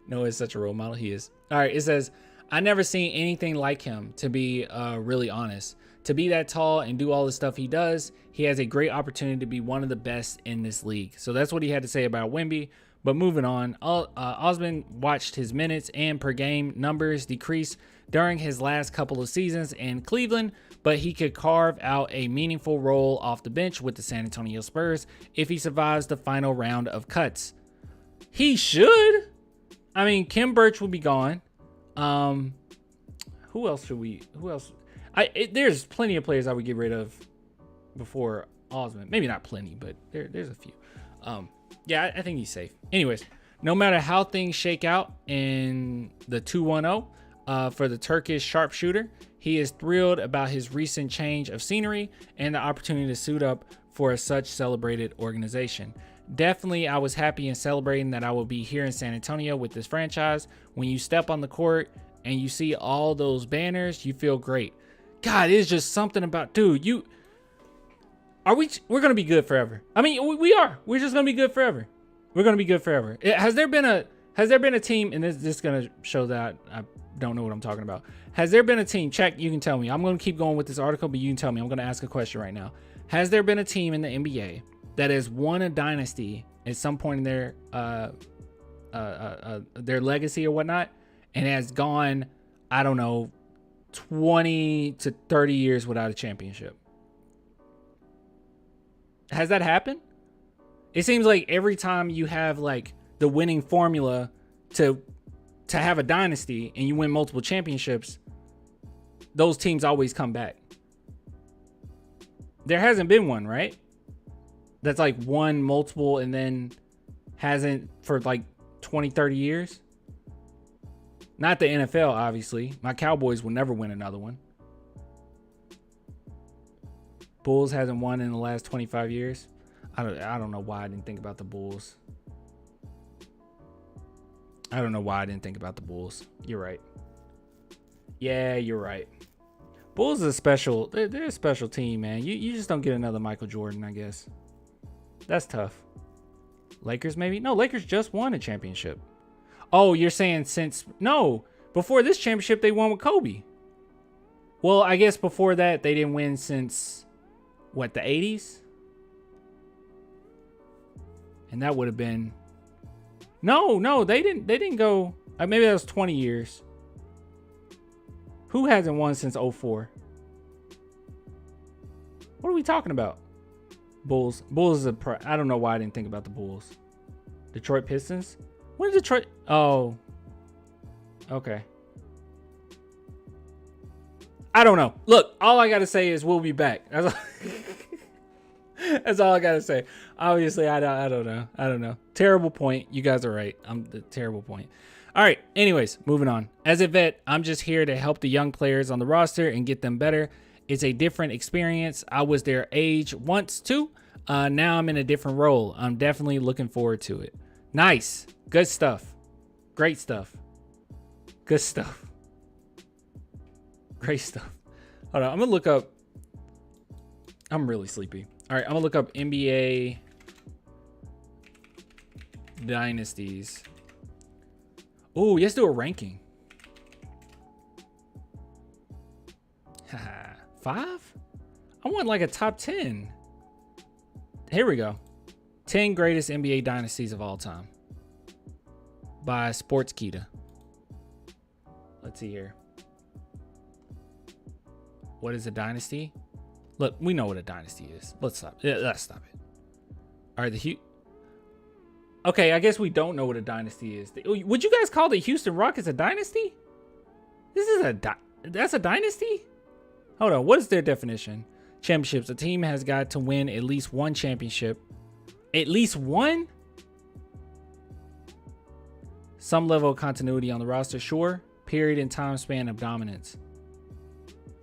Noah is such a role model. He is. All right. It says, I never seen anything like him, to be really honest. To be that tall and do all the stuff he does, he has a great opportunity to be one of the best in this league. So that's what he had to say about Wemby. But moving on, Osman watched his minutes and per game numbers decrease during his last couple of seasons in Cleveland, but he could carve out a meaningful role off the bench with the San Antonio Spurs if he survives the final round of cuts. He should. I mean, Kim Birch will be gone. Who else? There's plenty of players I would get rid of before Osman. Maybe not plenty, but there's a few. Yeah, I think he's safe. Anyways, no matter how things shake out in the 2-1-0 for the Turkish sharpshooter, he is thrilled about his recent change of scenery and the opportunity to suit up for such celebrated organization. Definitely, I was happy and celebrating that I will be here in San Antonio with this franchise. When you step on the court and you see all those banners, you feel great. God, it's just something about, dude, we're going to be good forever. I mean, we are. We're just going to be good forever. We're going to be good forever. Has there been a team, and this is going to show that I don't know what I'm talking about. Has there been a team, check, you can tell me. I'm going to keep going with this article, but you can tell me. I'm going to ask a question right now. Has there been a team in the NBA that has won a dynasty at some point in their legacy or whatnot, and has gone, I don't know, 20 to 30 years without a championship? Has that happened? It seems like every time you have like the winning formula to have a dynasty and you win multiple championships, those teams always come back. There hasn't been one, right? That's like won multiple and then hasn't for like 20, 30 years. Not the NFL, obviously. My Cowboys will never win another one. Bulls hasn't won in the last 25 years. I don't know why I didn't think about the Bulls. I don't know why I didn't think about the Bulls. You're right. Yeah, you're right. Bulls is they're a special team, man. You just don't get another Michael Jordan, I guess. That's tough. Lakers maybe? No, Lakers just won a championship. Oh, you're saying before this championship they won with Kobe. Well, I guess before that they didn't win since what, the 80s? And that would have been No, they didn't go. Maybe that was 20 years. Who hasn't won since 04? What are we talking about? Bulls. Bulls is I don't know why I didn't think about the Bulls. Detroit Pistons? When did Detroit? Oh. Okay. I don't know. Look, all I gotta say is we'll be back. That's all I gotta say. Obviously, I don't know. I don't know. Terrible point. You guys are right. I'm the terrible point. All right. Anyways, moving on. As a vet, I'm just here to help the young players on the roster and get them better. It's a different experience. I was their age once too. Now I'm in a different role. I'm definitely looking forward to it. Nice. Good stuff. Great stuff. Good stuff. Great stuff. Hold on. I'm going to look up. I'm really sleepy. All right. I'm going to look up NBA dynasties. Oh, let's do a ranking. 5? I want like a top 10. Here we go. 10 greatest NBA dynasties of all time by Sportskeeda. Let's see here. What is a dynasty? Look, we know what a dynasty is. Let's stop. Yeah, let's stop it. All right, okay, I guess we don't know what a dynasty is. Would you guys call the Houston Rockets a dynasty? This is that's a dynasty? Hold on, what is their definition? Championships. A team has got to win at least one championship. At least one? Some level of continuity on the roster, sure. Period in time span of dominance.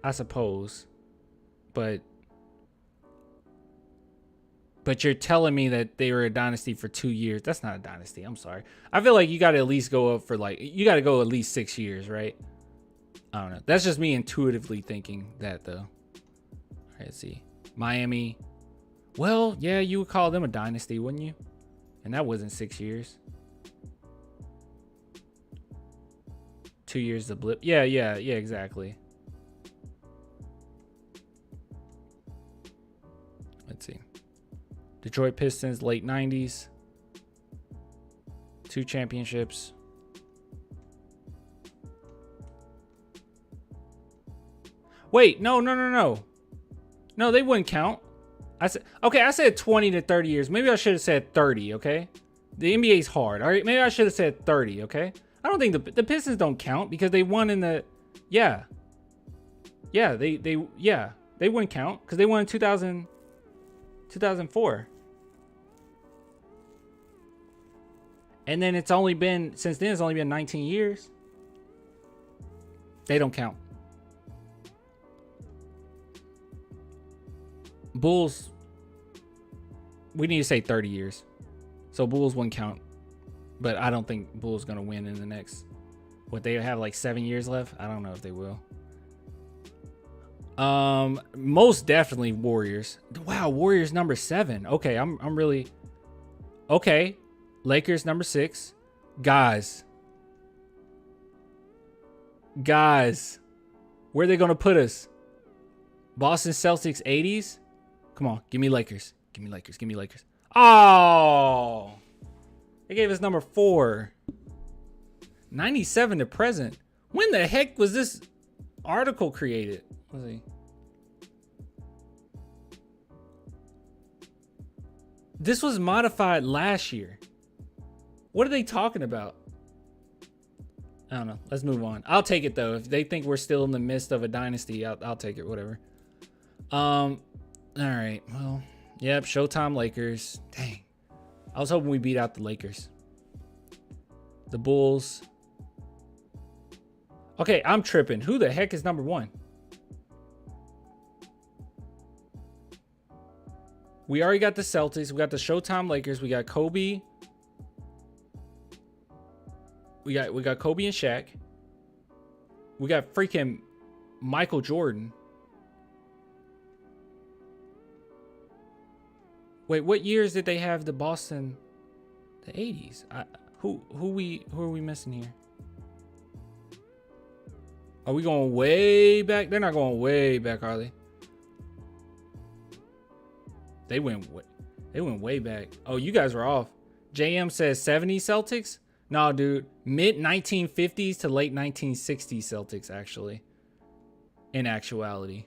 I suppose. But you're telling me that they were a dynasty for 2 years. That's not a dynasty. I'm sorry. I feel like you got to at least go up for you got to go at least 6 years, right? I don't know. That's just me intuitively thinking that, though. All right, let's see. Miami. Well, yeah, you would call them a dynasty, wouldn't you? And that wasn't 6 years. 2 years of blip. Yeah, exactly. Let's see. Detroit Pistons, late 90s. 2 championships. Wait, no. No, they wouldn't count. I said 20 to 30 years. Maybe I should have said 30, okay? The NBA's hard, all right? Maybe I should have said 30, okay? I don't think the Pistons don't count because they won in the... Yeah, they wouldn't count because they won in 2004. And then since then, it's only been 19 years. They don't count. Bulls, we need to say 30 years. So Bulls wouldn't count. But I don't think Bulls going to win in the next... What, they have like 7 years left? I don't know if they will. Most definitely Warriors. Wow, Warriors number 7. Okay, I'm really... Okay, Lakers number 6. Guys, where are they going to put us? Boston Celtics 80s? Come on, give me Lakers. Give me Lakers. Oh! They gave us number 4. 97 to present. When the heck was this article created? Let's see. This was modified last year. What are they talking about? I don't know. Let's move on. I'll take it though. If they think we're still in the midst of a dynasty, I'll take it. Whatever. All right. Well, yep. Showtime Lakers. Dang. I was hoping we beat out the Lakers. The Bulls. Okay, I'm tripping. Who the heck is number 1? We already got the Celtics. We got the Showtime Lakers. We got Kobe. We got Kobe and Shaq. We got freaking Michael Jordan. Wait, what years did they have the Boston? The 80s. Who are we missing here? Are we going way back? They're not going way back, are they? They went way back. Oh, you guys were off. JM says 70 Celtics. No, dude. Mid 1950s to late 1960s Celtics, actually. In actuality.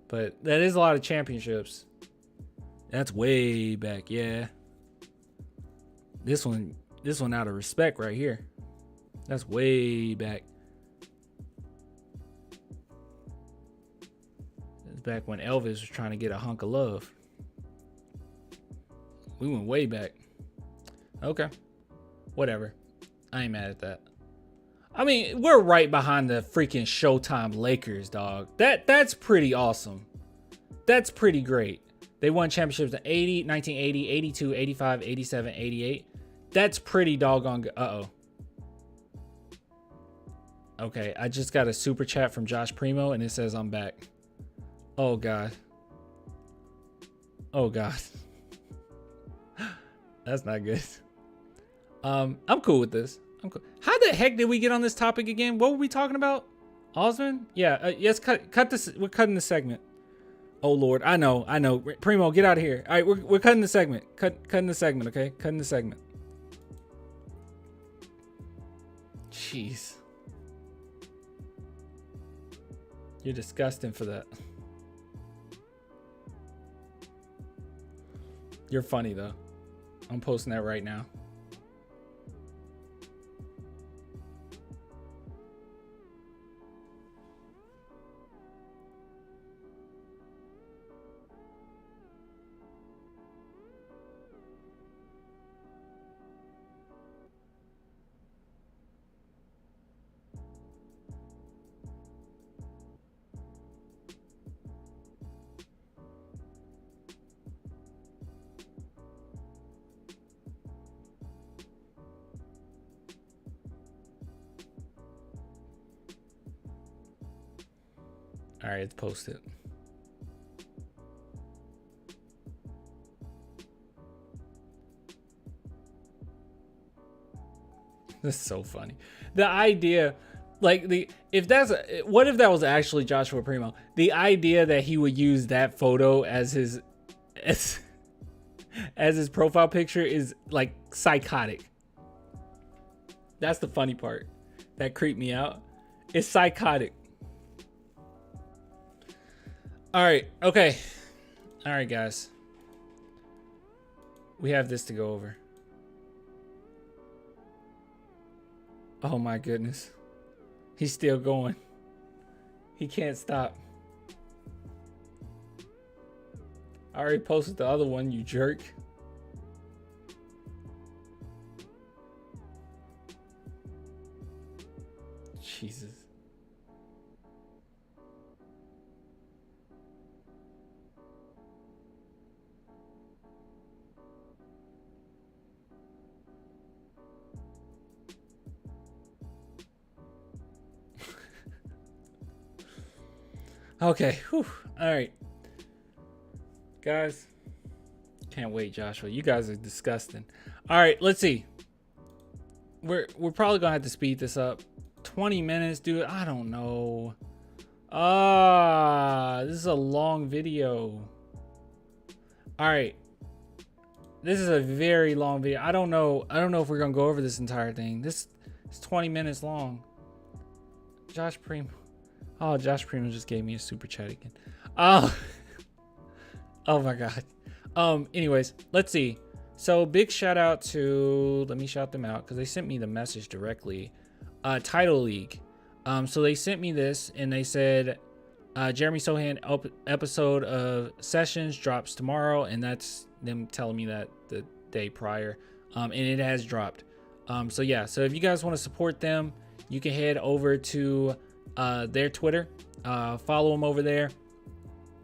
But that is a lot of championships. That's way back, yeah. This one out of respect right here. That's way back. It's back when Elvis was trying to get a hunk of love. We went way back. Okay. Whatever. I ain't mad at that. I mean, we're right behind the freaking Showtime Lakers, dog. That's pretty awesome. That's pretty great. They won championships in 80, 1980, 82, 85, 87, 88. That's pretty doggone good. Uh-oh. Okay, I just got a super chat from Josh Primo, and it says I'm back. Oh, God. Oh, God. That's not good. I'm cool with this. I'm cool. How the heck did we get on this topic again? What were we talking about? Osmond? Yeah, yes, cut this. We're cutting the segment. Oh, Lord. I know. Primo, get out of here. All right, we're cutting the segment. Cutting the segment, okay? Cutting the segment. Jeez. You're disgusting for that. You're funny, though. I'm posting that right now. All right, it's posted. This is so funny. The idea, like what if that was actually Joshua Primo? The idea that he would use that photo as his profile picture is like psychotic. That's the funny part. That creeped me out. It's psychotic. All right. Okay. All right, guys. We have this to go over. Oh my goodness. He's still going. He can't stop. I already posted the other one, you jerk. Jesus. Okay. Whew. All right. Guys. Can't wait, Joshua. You guys are disgusting. All right, let's see. We're probably going to have to speed this up. 20 minutes, dude. I don't know. This is a long video. All right. This is a very long video. I don't know if we're going to go over this entire thing. This is 20 minutes long. Josh Primo. Oh, Josh Primo just gave me a super chat again. Oh, oh my God. Anyways, let's see. So big shout out to, let me shout them out because they sent me the message directly. Title League. So they sent me this and they said, Jeremy Sochan episode of Sessions drops tomorrow, and that's them telling me that the day prior. And it has dropped. So yeah, so if you guys want to support them, you can head over to their Twitter, follow them over there,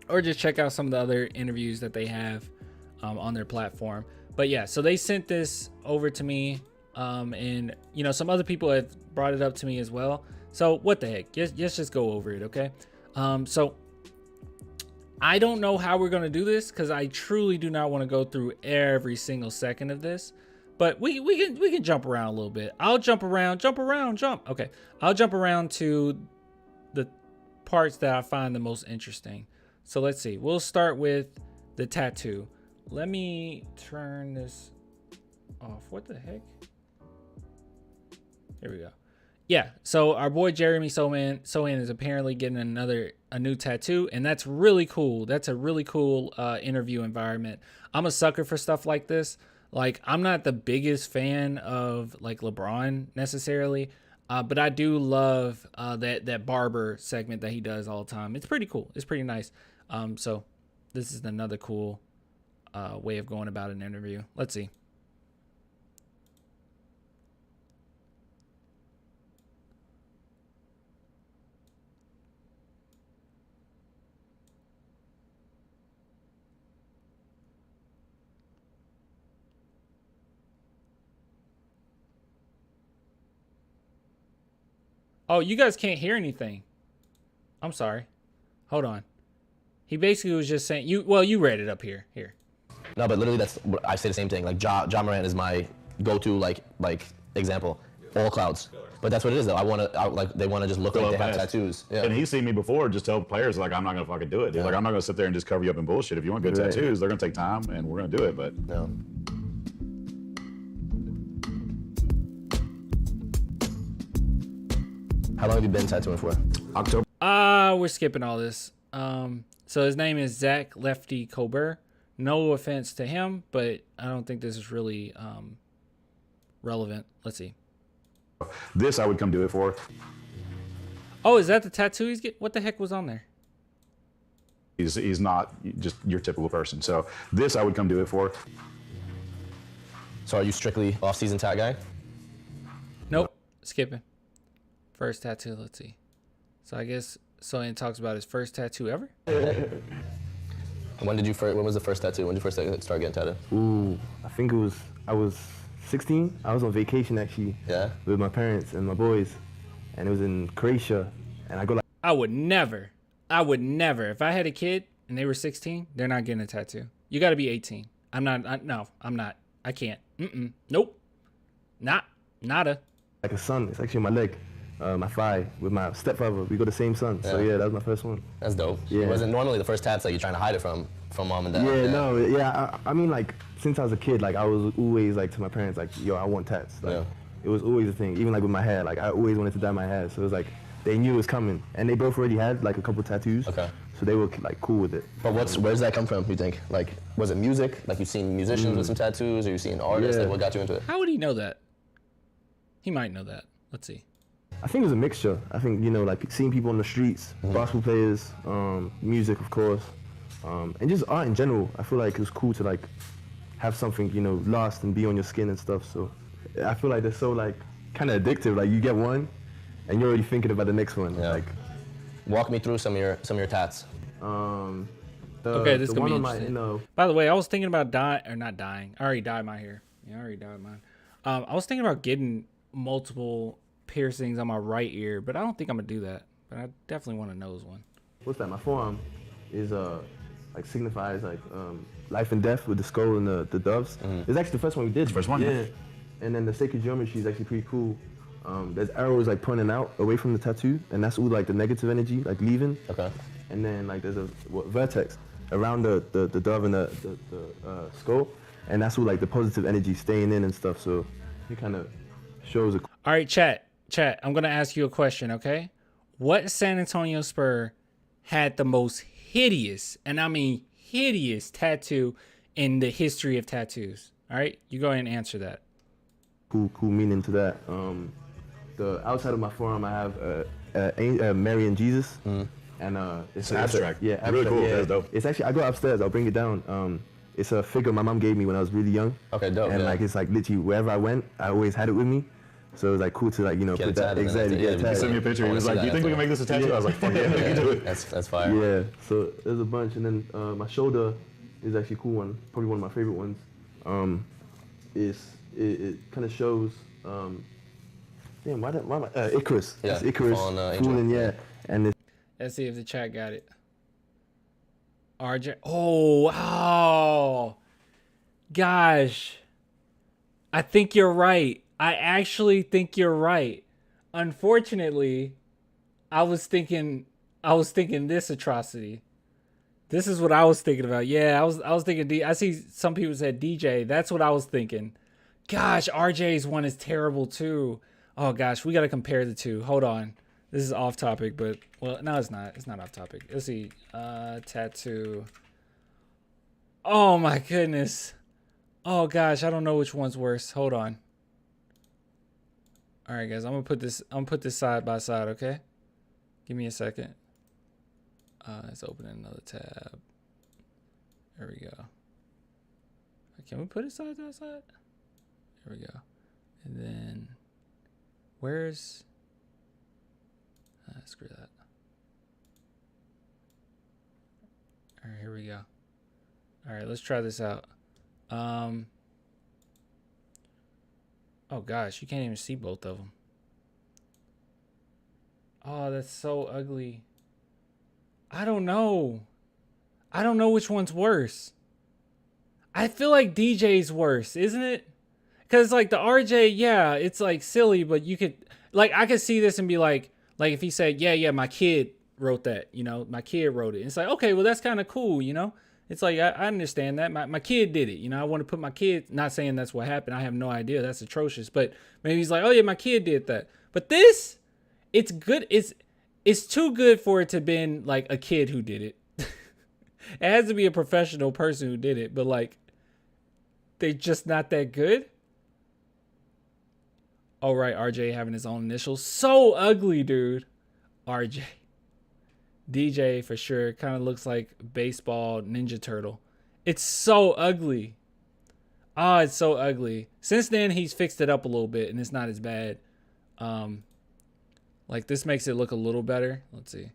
or just check out some of the other interviews that they have on their platform. But yeah, so they sent this over to me, and you know, some other people have brought it up to me as well. So what the heck, let's just go over it, okay? So I don't know how we're gonna do this because I truly do not want to go through every single second of this. But we can jump around a little bit. I'll jump around. Okay, I'll jump around to the parts that I find the most interesting. So let's see. We'll start with the tattoo. Let me turn this off. What the heck? Here we go. Yeah. So our boy Jeremy Sochan is apparently getting a new tattoo, and that's really cool. That's a really cool interview environment. I'm a sucker for stuff like this. Like, I'm not the biggest fan of like LeBron necessarily. But I do love that barber segment that he does all the time. It's pretty cool. It's pretty nice. So this is another cool way of going about an interview. Let's see. Oh, you guys can't hear anything. I'm sorry. Hold on. He basically was just saying you read it up here. Here. No, but literally that's I say the same thing. Like Ja Morant is my go-to like example. All clouds. But that's what it is though. They want to just look like they have tattoos. Yeah. And he's seen me before just tell players like I'm not gonna fucking do it. Dude. Like I'm not gonna sit there and just cover you up in bullshit. If you want good tattoos, they're gonna take time and we're gonna do it. But no. How long have you been tattooing for? October. We're skipping all this. So his name is Zach Lefty Colbert. No offense to him, but I don't think this is really relevant. Let's see. This I would come do it for. Oh, is that the tattoo he's getting? What the heck was on there? He's not just your typical person. So this I would come do it for. So are you strictly off-season tat guy? Nope. Skipping. First tattoo. Let's see. So I guess Sochan talks about his first tattoo ever. When was the first tattoo? When did you first start getting tattooed? Ooh, I think I was 16. I was on vacation actually. Yeah. With my parents and my boys, and it was in Croatia, and I go like. I would never. If I had a kid and they were 16, they're not getting a tattoo. You got to be 18. I'm not. I can't. Nope. Nada. Like a sun. It's actually on my leg. My thigh with my stepfather. We got the same son. So yeah, that was my first one. That's dope. Yeah. It wasn't normally the first tats that you're trying to hide it from mom and dad. Yeah, I mean like since I was a kid, like I was always like to my parents like, yo, I want tats. Like it was always a thing. Even like with my hair, like I always wanted to dye my hair. So it was like they knew it was coming, and they both already had like a couple tattoos. Okay. So they were like cool with it. But where does that come from? You think? Like, was it music? Like you've seen musicians with some tattoos, or you've seen artists? Like, what got you into it? How would he know that? He might know that. Let's see. I think it was a mixture. I think, like seeing people on the streets, basketball players, music, of course, and just art in general. I feel like it was cool to like have something, last and be on your skin and stuff. So I feel like they're so like kind of addictive. Like you get one, and you're already thinking about the next one. Yeah. Like, walk me through some of your tats. Okay, this is gonna be interesting. By the way, I was thinking about not dying. I already dyed my hair. Yeah, I already dyed mine. I was thinking about getting multiple piercings on my right ear, but I don't think I'm gonna do that. But I definitely want a nose one. What's that? My forearm is like signifies like life and death with the skull and the doves. It's actually the first one we did. First one. Yeah. And then the sacred geometry is actually pretty cool. There's arrows like pointing out away from the tattoo, and that's all like the negative energy like leaving. Okay. And then like there's a vertex around the dove and the skull, and that's all like the positive energy staying in and stuff. So it kind of shows a. All right, chat. I'm gonna ask you a question, okay? What San Antonio Spur had the most hideous, and I mean hideous, tattoo in the history of tattoos? All right, you go ahead and answer that. Cool meaning to that. The outside of my forearm, I have Mary and Jesus, and it's abstract. Yeah, abstract, really cool. Yeah. That's dope. It's actually I go upstairs. I'll bring it down. It's a figure my mom gave me when I was really young. Okay, dope. And like it's like literally wherever I went, I always had it with me. So it was like cool to like put that exactly. He sent me a picture. He was like, "Do you think we can make this a tattoo?" I was like, "Fuck yeah, we can do it." That's fire. Yeah. So there's a bunch, and then my shoulder is actually a cool one. Probably one of my favorite ones. It kind of shows. Damn, why am I? Icarus. Yeah. It's Icarus. Fooling, yeah. And Let's see if the chat got it. RJ. Oh, wow. Gosh. I think you're right. I actually think you're right. Unfortunately, I was thinking this atrocity. This is what I was thinking about. Yeah, I was thinking I see some people said DJ. That's what I was thinking. Gosh, RJ's one is terrible too. Oh gosh, we got to compare the two. Hold on. This is off topic, but well, no, it's not. It's not off topic. Let's see. Tattoo. Oh my goodness. Oh gosh, I don't know which one's worse. Hold on. All right, guys, I'm gonna put this side by side. Okay, give me a second. Let's open another tab. There we go. Can we put it side by side? There we go. And then where's screw that. All right, here we go. All right, let's try this out. Oh gosh, you can't even see both of them. Oh, that's so ugly. I don't know. I don't know which one's worse. I feel like DJ's worse, isn't it? Because like the RJ, yeah, it's like silly, but you could like I could see this and be like if he said, yeah, my kid wrote that, you know, my kid wrote it. It's like, okay, well that's kind of cool, you know. It's like I understand that my kid did it, you know. I want to put my kid. Not saying that's what happened. I have no idea. That's atrocious. But maybe he's like, oh yeah, my kid did that. But this, it's good. It's too good for it to have been like a kid who did it. It has to be a professional person who did it, but like, they just not that good. Oh, right. RJ having his own initials. So ugly, dude. RJ. DJ for sure. Kind of looks like baseball Ninja Turtle. It's so ugly. Oh, it's so ugly. Since then, he's fixed it up a little bit and it's not as bad. Like this makes it look a little better. Let's see.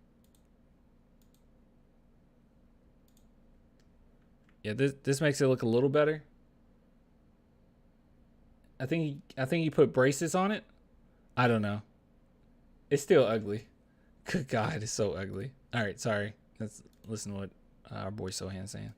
Yeah, this makes it look a little better. I think he put braces on it. I don't know. It's still ugly. Good God, it's so ugly. All right, sorry. Let's listen to what our boy Sochan's saying.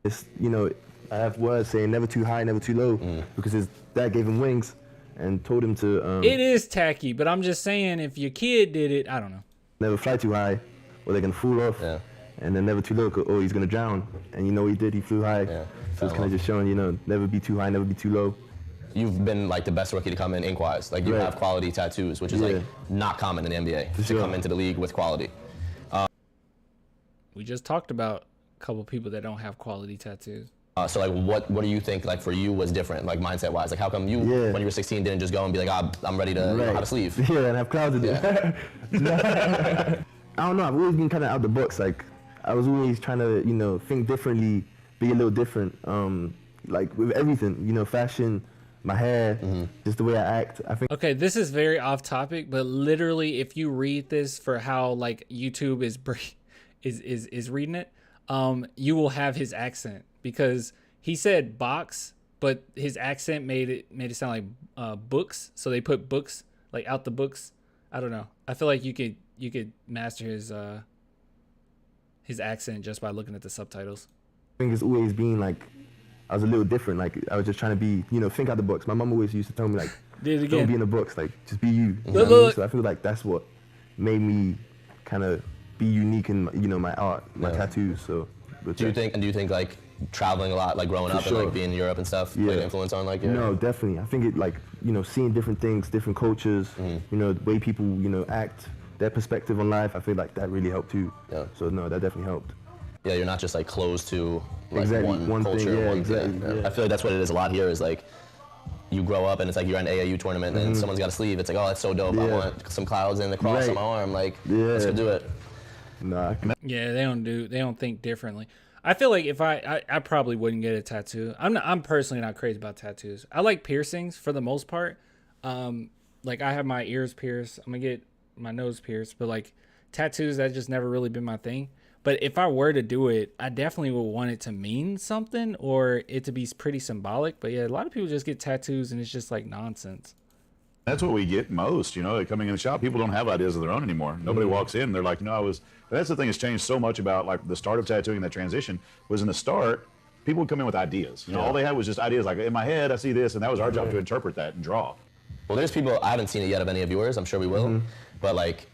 It's, you know, I have words saying never too high, never too low, because his dad gave him wings and told him to. It is tacky, but I'm just saying if your kid did it, I don't know. Never fly too high, or they're gonna fall off. Yeah. And then never too low, or he's gonna drown. And you know what he did? He flew high. Yeah. So it's kind of just showing, you know, never be too high, never be too low. You've been like the best rookie to come in ink-wise. Like you have quality tattoos, which is like not common in the NBA to come into the league with quality. We just talked about a couple people that don't have quality tattoos. So like, what do you think like for you was different, like mindset-wise? Like how come you, when you were 16, didn't just go and be like, I'm ready to know how to sleeve? Yeah, and have clouds in it. I don't know. I've always been kind of out the box. Like I was always trying to, you know, think differently, be a little different. Like with everything, you know, fashion, my hair, just the way I act. I think. Okay, this is very off topic, but literally, if you read this for how like YouTube is reading it, you will have his accent because he said box, but his accent made it sound like books. So they put books like out the books. I don't know. I feel like you could master his accent just by looking at the subtitles. I think it's always been like. I was a little different. Like I was just trying to be, you know, think out the box. My mom always used to tell me like, don't be in the box. Like just be you. You know what I mean? So I feel like that's what made me kind of be unique in, you know, my art, my tattoos. So. Do you think like traveling a lot, like growing up and like being in Europe and stuff, played an influence on like your? No, definitely. I think it like, you know, seeing different things, different cultures, you know, the way people, you know, act, their perspective on life. I feel like that really helped too. Yeah. So no, that definitely helped. Yeah, you're not just like closed to like one culture. Thing, one thing. I feel like that's what it is a lot here is like you grow up and it's like you're at an AAU tournament and someone's got a sleeve. It's like, oh, that's so dope. I want some clouds and the cross on my arm. Like, let's go do it. Nah. Yeah, they don't think differently. I feel like if I probably wouldn't get a tattoo. I'm personally not crazy about tattoos. I like piercings for the most part. Like I have my ears pierced. I'm gonna get my nose pierced, but like tattoos, that's just never really been my thing. But if I were to do it, I definitely would want it to mean something or it to be pretty symbolic. But yeah, a lot of people just get tattoos and it's just like nonsense. That's what we get most, you know, like coming in the shop. People don't have ideas of their own anymore. Nobody walks in, they're like, you know, that's the thing that's changed so much about like the start of tattooing, that transition was in the start, people would come in with ideas. You know, all they had was just ideas like in my head, I see this, and that was our job to interpret that and draw. Well, there's people, I haven't seen it yet of any of yours, I'm sure we will, but like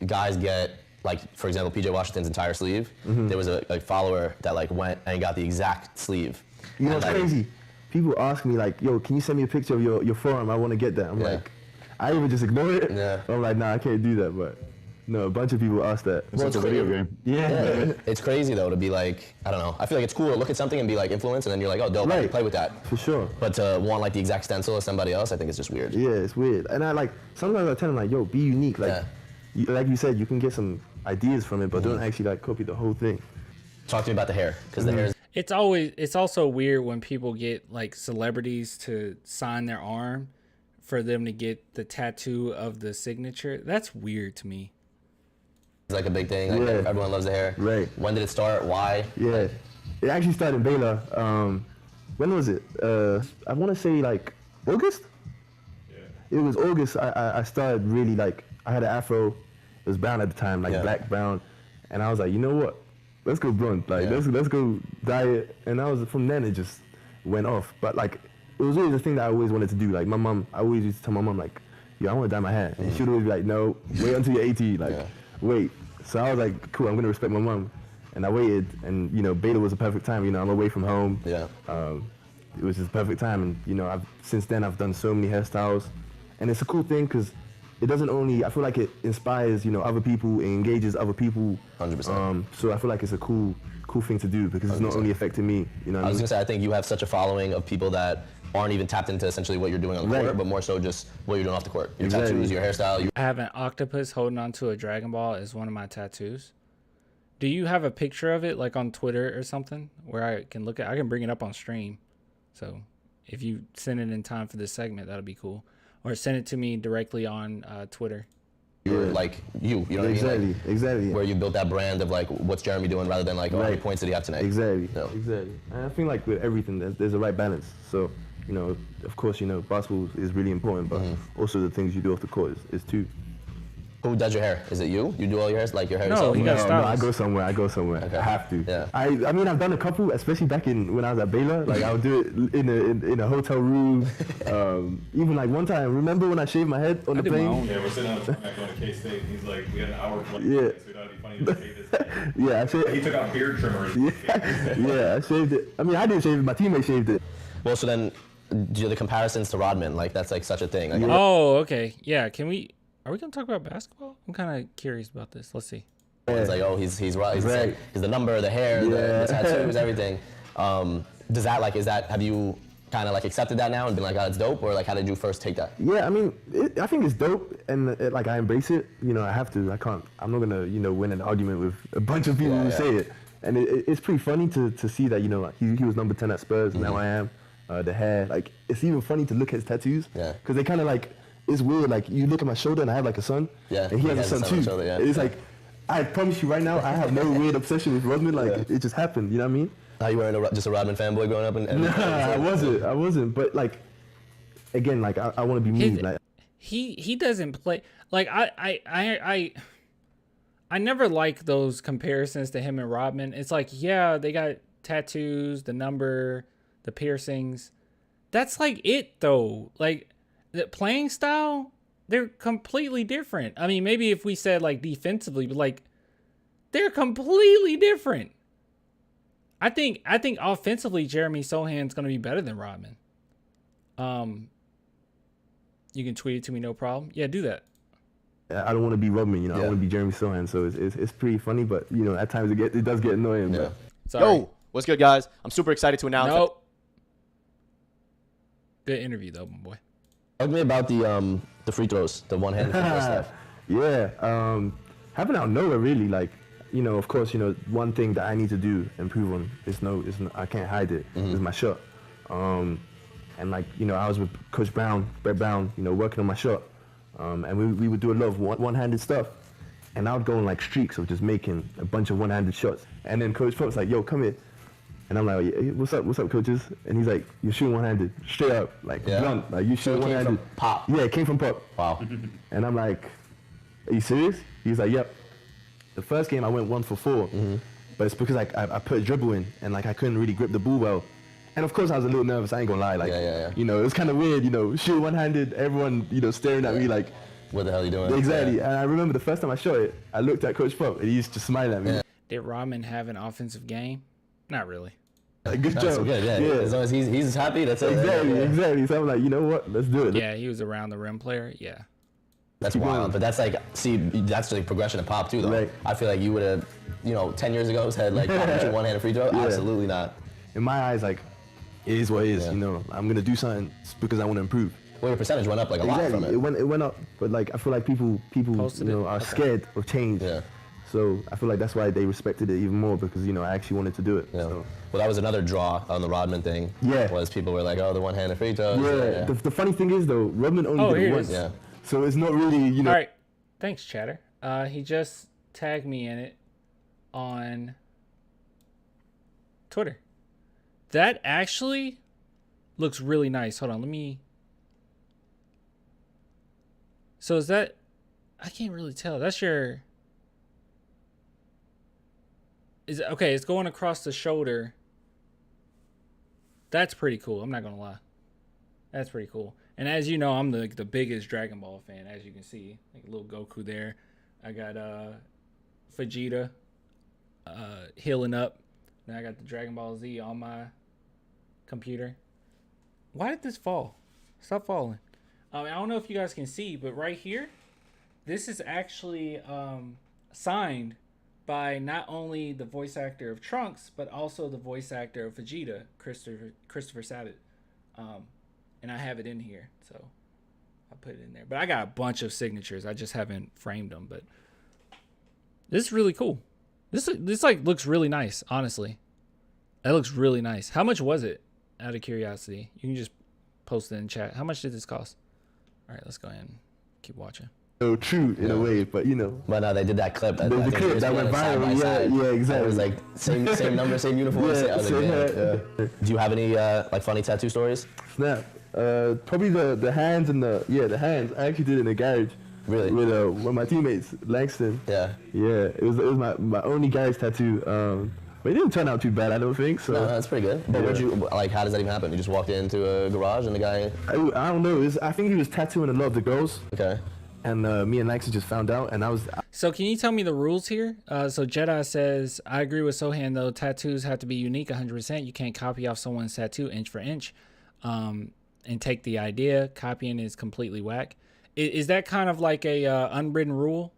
guys get, like for example, PJ Washington's entire sleeve. There was a follower that like went and got the exact sleeve. You know what's crazy? People ask me like, yo, can you send me a picture of your forearm? I want to get that. I'm like, I even just ignore it. I'm like, nah, I can't do that. But No, a bunch of people asked that. It's like a video game. Yeah. It's crazy though to be like, I don't know. I feel like it's cool to look at something and be like influenced, and then you're like, oh, dope, I can play with that. For sure. But to want like the exact stencil of somebody else, I think it's just weird. Yeah, it's weird. And I like, sometimes I tell them like, yo, be unique. Like, like you said, you can get some ideas from it, but don't actually like copy the whole thing. Talk to me about the hair, because the hair is... It's also weird when people get like celebrities to sign their arm for them to get the tattoo of the signature. That's weird to me. It's like a big thing. Like everyone loves the hair. Right. When did it start? Why? Yeah. It actually started in Baylor. When was it? I want to say like August? Yeah. It was August. I started really like, I had an afro. It was brown at the time, like black, brown. And I was like, you know what? Let's go blonde. Like, let's go dye it. And that was, from then it just went off. But like, it was always a thing that I always wanted to do. Like my mom, I always used to tell my mom like, yo, I want to dye my hair. And she'd always be like, no, wait until you're 18. Like, wait. So I was like, cool, I'm gonna respect my mom. And I waited, and you know, Baylor was a perfect time. You know, I'm away from home. Yeah. It was just perfect time, and you know, since then I've done so many hairstyles, and it's a cool thing because it doesn't only, I feel like it inspires, you know, other people, it engages other people. 100%. So I feel like it's a cool thing to do because it's not only affecting me. You know, I was gonna say, I think you have such a following of people that aren't even tapped into essentially what you're doing on the court, but more so just what you're doing off the court. Your tattoos, your hairstyle. I have an octopus holding onto a Dragon Ball as one of my tattoos. Do you have a picture of it, like on Twitter or something, where I can look at? I can bring it up on stream. So if you send it in time for this segment, that'll be cool. Or send it to me directly on Twitter. You're like you know what I mean? Like, exactly. Where you built that brand of like, what's Jeremy doing, rather than like, oh, how many points did he have tonight? Exactly. No. Exactly. And I think like with everything, there's a right balance. So, you know, of course, you know, basketball is really important, but also the things you do off the court is too. Who does your hair? Is it you? You do all your hair, like your hair No, yourself? you got No, stylists. I go somewhere. Okay. I have to. Yeah. I mean, I've done a couple, especially back when I was at Baylor. Like I would do it in a hotel room. Even like one time, remember when I shaved my head on the plane? Yeah, we're sitting on the back going to K-State, and he's like, we had an hour flight. Yeah. So we thought it'd be funny to shave his head. Yeah, I shaved. He took out beard trimmers. Yeah, I shaved it. I mean, I didn't shave it. My teammate shaved it. Well, so then, do the comparisons to Rodman, like that's like such a thing. Like, Oh, okay. Yeah, are we going to talk about basketball? I'm kind of curious about this. Let's see. It's like, oh, he's right. He's Right. the number, the hair, the tattoos, everything. Does that like, have you kind of like accepted that now and been like, oh, it's dope, or like, how did you first take that? Yeah, I mean, I think it's dope, and like I embrace it. You know, I have to. I can't. I'm not gonna, you know, win an argument with a bunch of people who say it. And it's pretty funny to see that, you know, like he was number 10 at Spurs, and now I am. The hair, like it's even funny to look at his tattoos. Yeah. Because they kind of like, it's weird. Like you look at my shoulder, and I have like a son. Yeah. And he has a son on too. his shoulder, yeah. It's like, I promise you right now, I have no weird obsession with Rodman. Like it just happened. You know what I mean? Are you wearing just a Rodman fanboy growing up? And Nah, I wasn't. But like, again, like I want to be moved. Like He doesn't play like I never like those comparisons to him and Rodman. It's like, yeah, they got tattoos, the number, the piercings. That's like it though. Like the playing style, they're completely different. I mean, maybe if we said like defensively, but like they're completely different. I think offensively, Jeremy Sochan's going to be better than Rodman. You can tweet it to me, no problem. Yeah, do that. I don't want to be Rodman, you know. I want to be Jeremy Sochan. So it's pretty funny, but you know, at times it does get annoying. Yeah. Sorry. Yo, what's good, guys? I'm super excited to announce. Nope. Good interview though, my boy. Talk to me about the free throws, the one-handed free throw stuff. Yeah, happened out of nowhere, really. Like, you know, of course, you know, one thing that I need to do, improve on, I can't hide it, is my shot. And like, you know, I was with Coach Brown, Brett Brown, you know, working on my shot. And we would do a lot of one-handed stuff. And I would go on like streaks of just making a bunch of one-handed shots. And then Coach Pop's like, yo, come here. And I'm like, yeah, what's up, coaches? And he's like, you're shooting one-handed, straight up, like blunt, like you shooting one-handed. Came from Pop. Yeah, it came from Pop. Wow. And I'm like, are you serious? He's like, yep. The first game I went 1 for 4, but it's because I put a dribble in and like I couldn't really grip the ball well. And of course I was a little nervous, I ain't gonna lie. Like, you know, it was kind of weird, you know, shoot one-handed, everyone, you know, staring at me like, what the hell are you doing? Exactly. And I remember the first time I shot it, I looked at Coach Pop and he used to smile at me. Yeah. Did Rodman have an offensive game? Not really. Like, good That's job. good, yeah. As long as he's happy, that's it. Exactly. So I'm like, you know what? Let's do it. Yeah, he was around the rim player. Yeah. That's wild. But that's like, see, that's like progression of pop too, though. Right. I feel like you would have, 10 years ago said like, pop shoot one-handed free throw. Yeah. Absolutely not. In my eyes, like, it is what it is. Yeah. I'm gonna do something because I want to improve. Well, your percentage went up like a lot from it. It went up, but like I feel like people Posted it? are Okay. scared of change. Yeah. So I feel like that's why they respected it even more because I actually wanted to do it. Yeah. So. Well, that was another draw on the Rodman thing. Yeah. Was people were like, oh, the one-handed free throws. Yeah. The funny thing is though, Rodman only did here it it once. is. Yeah. So it's not really All right. Thanks, Chatter. He just tagged me in it on Twitter. That actually looks really nice. Hold on, let me. So is that? I can't really tell. That's your. Is it okay? It's going across the shoulder. That's pretty cool. I'm not gonna lie. That's pretty cool. And as you know, I'm the biggest Dragon Ball fan. As you can see, like a little Goku there. I got Vegeta healing up. Then I got the Dragon Ball Z on my computer. Why did this fall? Stop falling. I don't know if you guys can see, but right here, this is actually signed by not only the voice actor of Trunks, but also the voice actor of Vegeta, Christopher Sabat. And I have it in here, so I put it in there. But I got a bunch of signatures. I just haven't framed them. But this is really cool. This like looks really nice, honestly. That looks really nice. How much was it? Out of curiosity, you can just post it in chat. How much did this cost? All right, let's go ahead and keep watching. True in a way, but But no, they did that clip. the clip that went viral. Yeah, exactly. It was like same number, same uniform. Yeah, I was like, same man, hat. yeah. Do you have any like funny tattoo stories? Snap. Probably the hands and the hands. I actually did it in the garage. Really? With one of my teammates, Langston. Yeah. Yeah, it was my only garage tattoo. But it didn't turn out too bad, I don't think. So No, that's pretty good. But where'd you like? How does that even happen? You just walked into a garage and the guy. I don't know. I think he was tattooing a lot of the girls, Okay. and me and Langston just found out, and I was. So can you tell me the rules here? So Jedi says, I agree with Sochan though. Tattoos have to be unique 100%. You can't copy off someone's tattoo inch for inch, and take the idea. Copying is completely whack. Is that kind of like a unwritten rule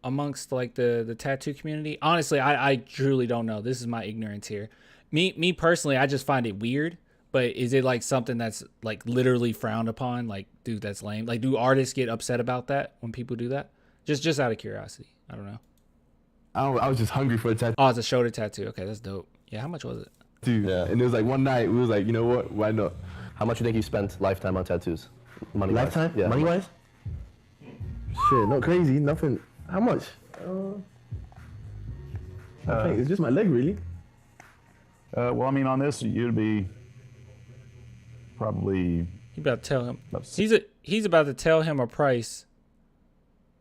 amongst like the tattoo community? Honestly, I truly don't know. This is my ignorance here. Me personally, I just find it weird. But is it like something that's like literally frowned upon? Like, dude, that's lame. Like, do artists get upset about that when people do that? Just out of curiosity. I don't know. I was just hungry for a tattoo. Oh, it's a shoulder tattoo. Okay, that's dope. Yeah, how much was it? Yeah. And it was like one night we was like, you know what? Why not? How much do you think you spent lifetime on tattoos? Money Lifetime? Yeah. Money wise? Shit, not crazy. Nothing. How much? I think it's just my leg, really. Well, I mean, on this, you'd be probably You about to tell him. About He's about to tell him a price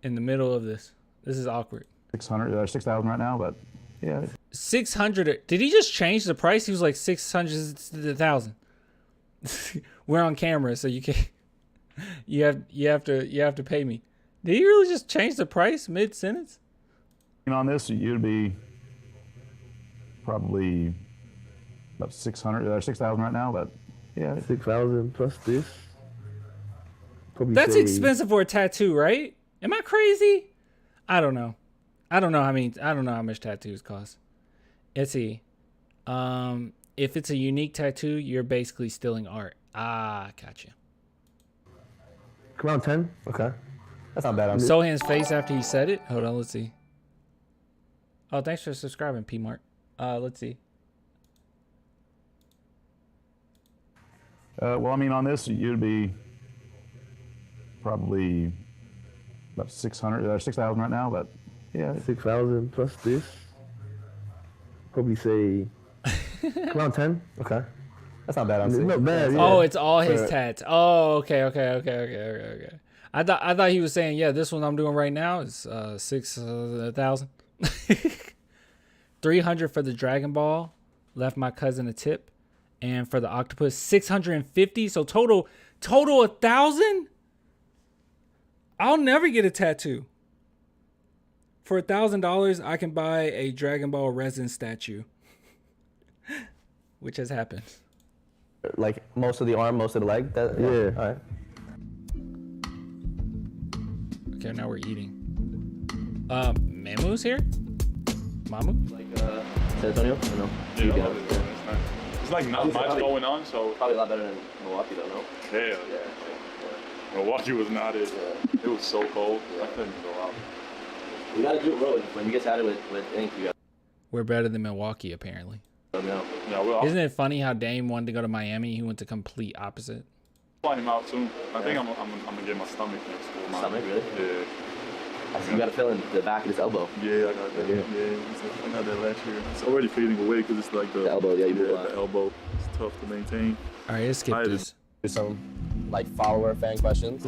in the middle of this. This is awkward. 600, 6,000 right now, but yeah. 600. Did he just change the price? He was like 600 to 1,000. We're on camera, so you can't. You have to pay me. Did he really just change the price mid sentence? On this, you'd be probably about 600, 6,000 right now, but yeah. 6,000 plus this. Probably That's say- expensive for a tattoo, right? Am I crazy? I don't know. I don't know how much tattoos cost. Let's see. If it's a unique tattoo, you're basically stealing art. Ah, gotcha. Around 10. Okay. That's not bad. I'm Sohan's face after he said it. Hold on, let's see. Oh, thanks for subscribing, P Mart. Let's see. Well, I mean, on this, you'd be probably about 600, 6,000 right now, but yeah. 6,000 plus this. Probably say around 10. Okay. That's not bad. I'm It's saying. not bad. Yeah. Oh, it's all his But- tats. Oh, okay. I thought he was saying, yeah, this one I'm doing right now is 6,000. 300 for the Dragon Ball. Left my cousin a tip. And for the octopus, 650. So total 1,000. I'll never get a tattoo. For $1,000, I can buy a Dragon Ball resin statue, which has happened. Like most of the arm, most of the leg. Yeah. All right. Okay, now we're eating. Mamu's here? Mamu? Like San Antonio? I don't know. Yeah, it's like not much going on, so Probably a lot better than Milwaukee, though, no? hell. Milwaukee was not it. It was so cold. I couldn't go out. You gotta do it road. When you get started with ink, you gotta We're better than Milwaukee, apparently. know. Yeah, well, Isn't it funny how Dame wanted to go to Miami? He went to complete opposite. I'll fly him out soon. I think I'm gonna get my stomach next school. man. Stomach, really? Yeah. I see you gotta fill in the back of his elbow. Yeah, I got that. Yeah, I got that last year. It's already fading away because it's like The elbow, yeah, you move a lot. the elbow. It's tough to maintain. All right, let's skip I this. Do some like follower fan questions.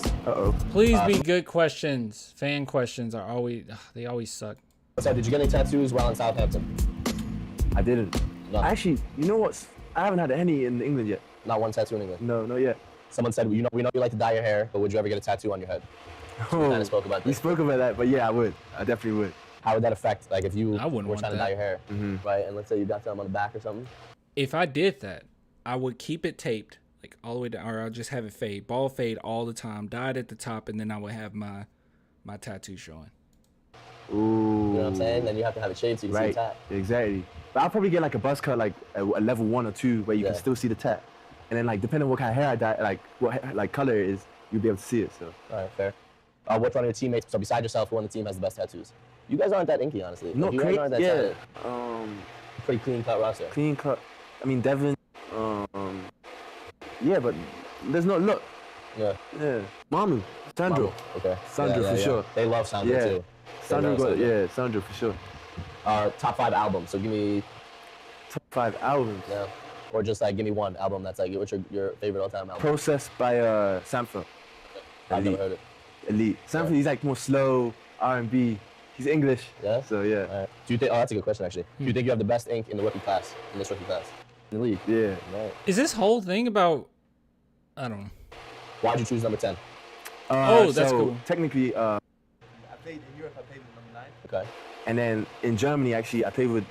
Please be good questions. Fan questions are always, they always suck. So, did you get any tattoos while in Southampton? I didn't. No. Actually, you know what? I haven't had any in England yet. Not one tattoo in England. No, not yet. Someone said, we know you like to dye your hair, but would you ever get a tattoo on your head? We kind of spoke about We this. spoke about that, but yeah, I would. I definitely would. How would that affect, like, if you I wouldn't were want trying to that. dye your hair, right? And let's say you got them on the back or something. If I did that, I would keep it taped, like all the way down, or I'll just have it fade, ball fade all the time, dyed at the top, and then I would have my tattoo showing. Ooh. You know what I'm saying? Then you have to have it shaved so you can see Right. the tat. Exactly. But I'll probably get like a buzz cut, like a level 1 or 2, where you Yeah. can still see the tat. And then like depending on what kind of hair I dye, like what like color it is, you'll be able to see it. So. All right, fair. Which one of your teammates, so besides yourself, who on the team has the best tattoos? You guys aren't that inky, honestly. No, Like, you guys crazy. aren't that Yeah. talented. Pretty clean cut roster. Clean cut. I mean Devin. Yeah, but there's no look. Yeah. Yeah. Mamu. Sandro. Okay. Sandro for sure. They love Sandro Yeah. too. Sandro They love got yeah. Sandro for sure. Top 5 albums. So give me, Top 5 albums. yeah, or just like give me one album that's like what's your favorite all-time album? Process by Sanford. I've never Elite. heard it. Elite. Sanford, he's like more slow R&B. He's English. Yeah? So yeah. All right. Do you think? Oh, that's a good question actually. Do you think you have the best ink in the rookie class? In this rookie class? In the league? Yeah. Right. Is this whole thing about, I don't know. Why'd you choose number 10? Oh, that's so cool. Technically, I played in Europe. I played with number 9. Okay. and then in Germany, actually, I played with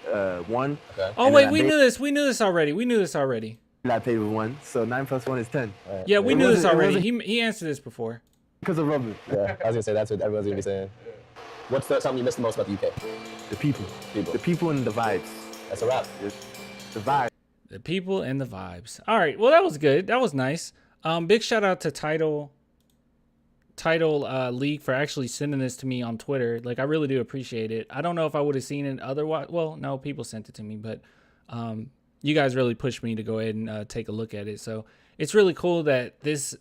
1. Okay. Oh And wait, then I we ba- knew this. We knew this already. I played with 1. So 9 plus 1 is 10. Yeah, we It knew this wasn't- it already. wasn't- He answered this before. Because of Robert. Yeah, I was gonna say that's what everyone's gonna be saying. What's something you miss the most about the UK? The people. People. The people and the vibes. That's a wrap. The vibe. The people and the vibes. All right. Well, that was good. That was nice. Big shout out to Title League for actually sending this to me on Twitter. Like, I really do appreciate it. I don't know if I would have seen it otherwise. Well, no, people sent it to me, but you guys really pushed me to go ahead and take a look at it. So it's really cool that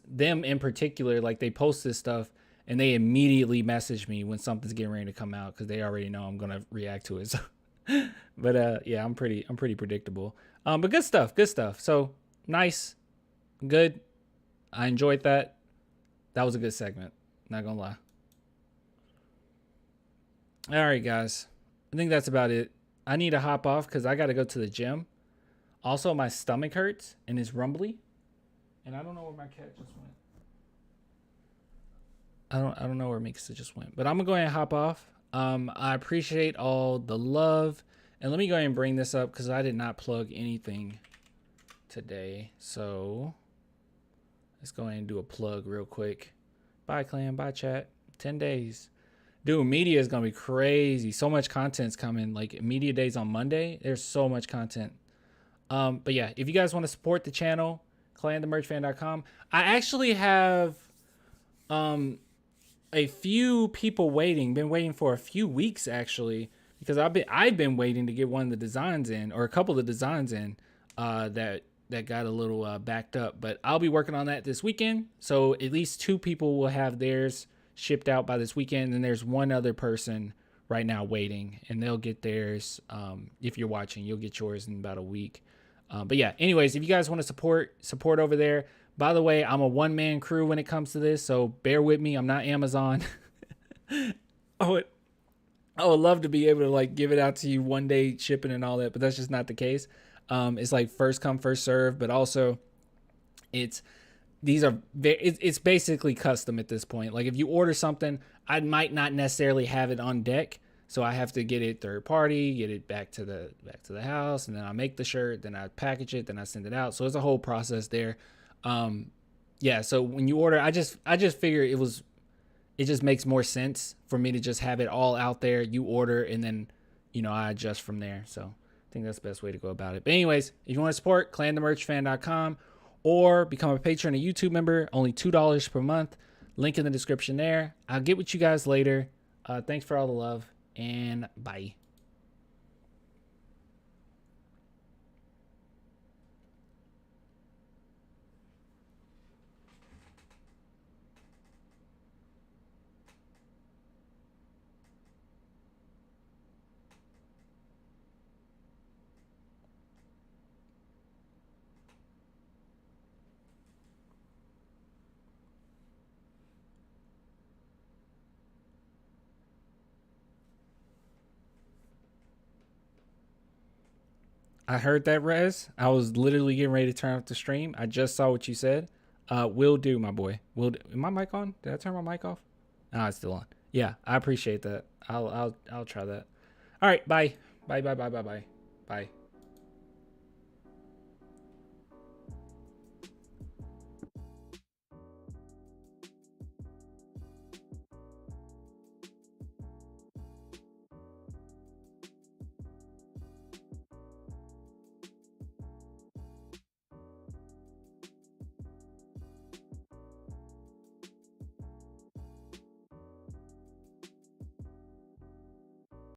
them in particular, like, they post this stuff and they immediately message me when something's getting ready to come out because they already know I'm gonna react to it. So, but yeah, I'm pretty predictable. But good stuff. So nice, good. I enjoyed that. That was a good segment. Not gonna lie. All right, guys. I think that's about it. I need to hop off because I got to go to the gym. Also, my stomach hurts and it's rumbly, and I don't know where my cat just went. I don't know where Mixer just went, but I'm gonna go ahead and hop off. I appreciate all the love, and let me go ahead and bring this up because I did not plug anything today. So let's go ahead and do a plug real quick. Bye, clan. Bye, chat. 10 days. Dude, media is going to be crazy. So much content's coming. Like, media days on Monday. There's so much content. But yeah, if you guys want to support the channel, clanthemerchfan.com. I actually have a few people waiting. Been waiting for a few weeks, actually, because I've been waiting to get one of the designs in, or a couple of designs in, that got a little backed up. But I'll be working on that this weekend. So at least 2 people will have theirs shipped out by this weekend. And there's one other person right now waiting, and they'll get theirs. If you're watching, you'll get yours in about a week. But yeah, anyways, if you guys want to support over there. By the way, I'm a one-man crew when it comes to this, so bear with me. I'm not Amazon. I would love to be able to like give it out to you one day shipping and all that, but that's just not the case. It's like first come, first serve, but also it's basically custom at this point. Like if you order something, I might not necessarily have it on deck, so I have to get it third party, get it back to the house, and then I make the shirt, then I package it, then I send it out. So it's a whole process there. Yeah, so when you order, I just figured it just makes more sense for me to just have it all out there. You order, and then, you know, I adjust from there. So I think that's the best way to go about it. But anyways, if you want to support, clanthemerchfan.com, or become a patron, a YouTube member, only $2 per month. Link in the description there. I'll get with you guys later. Thanks for all the love, and bye. I heard that, Rez. I was literally getting ready to turn off the stream. I just saw what you said. Will do, my boy. Will do. Is my mic on? Did I turn my mic off? No, it's still on. Yeah, I appreciate that. I'll try that. All right, bye. Bye. Bye.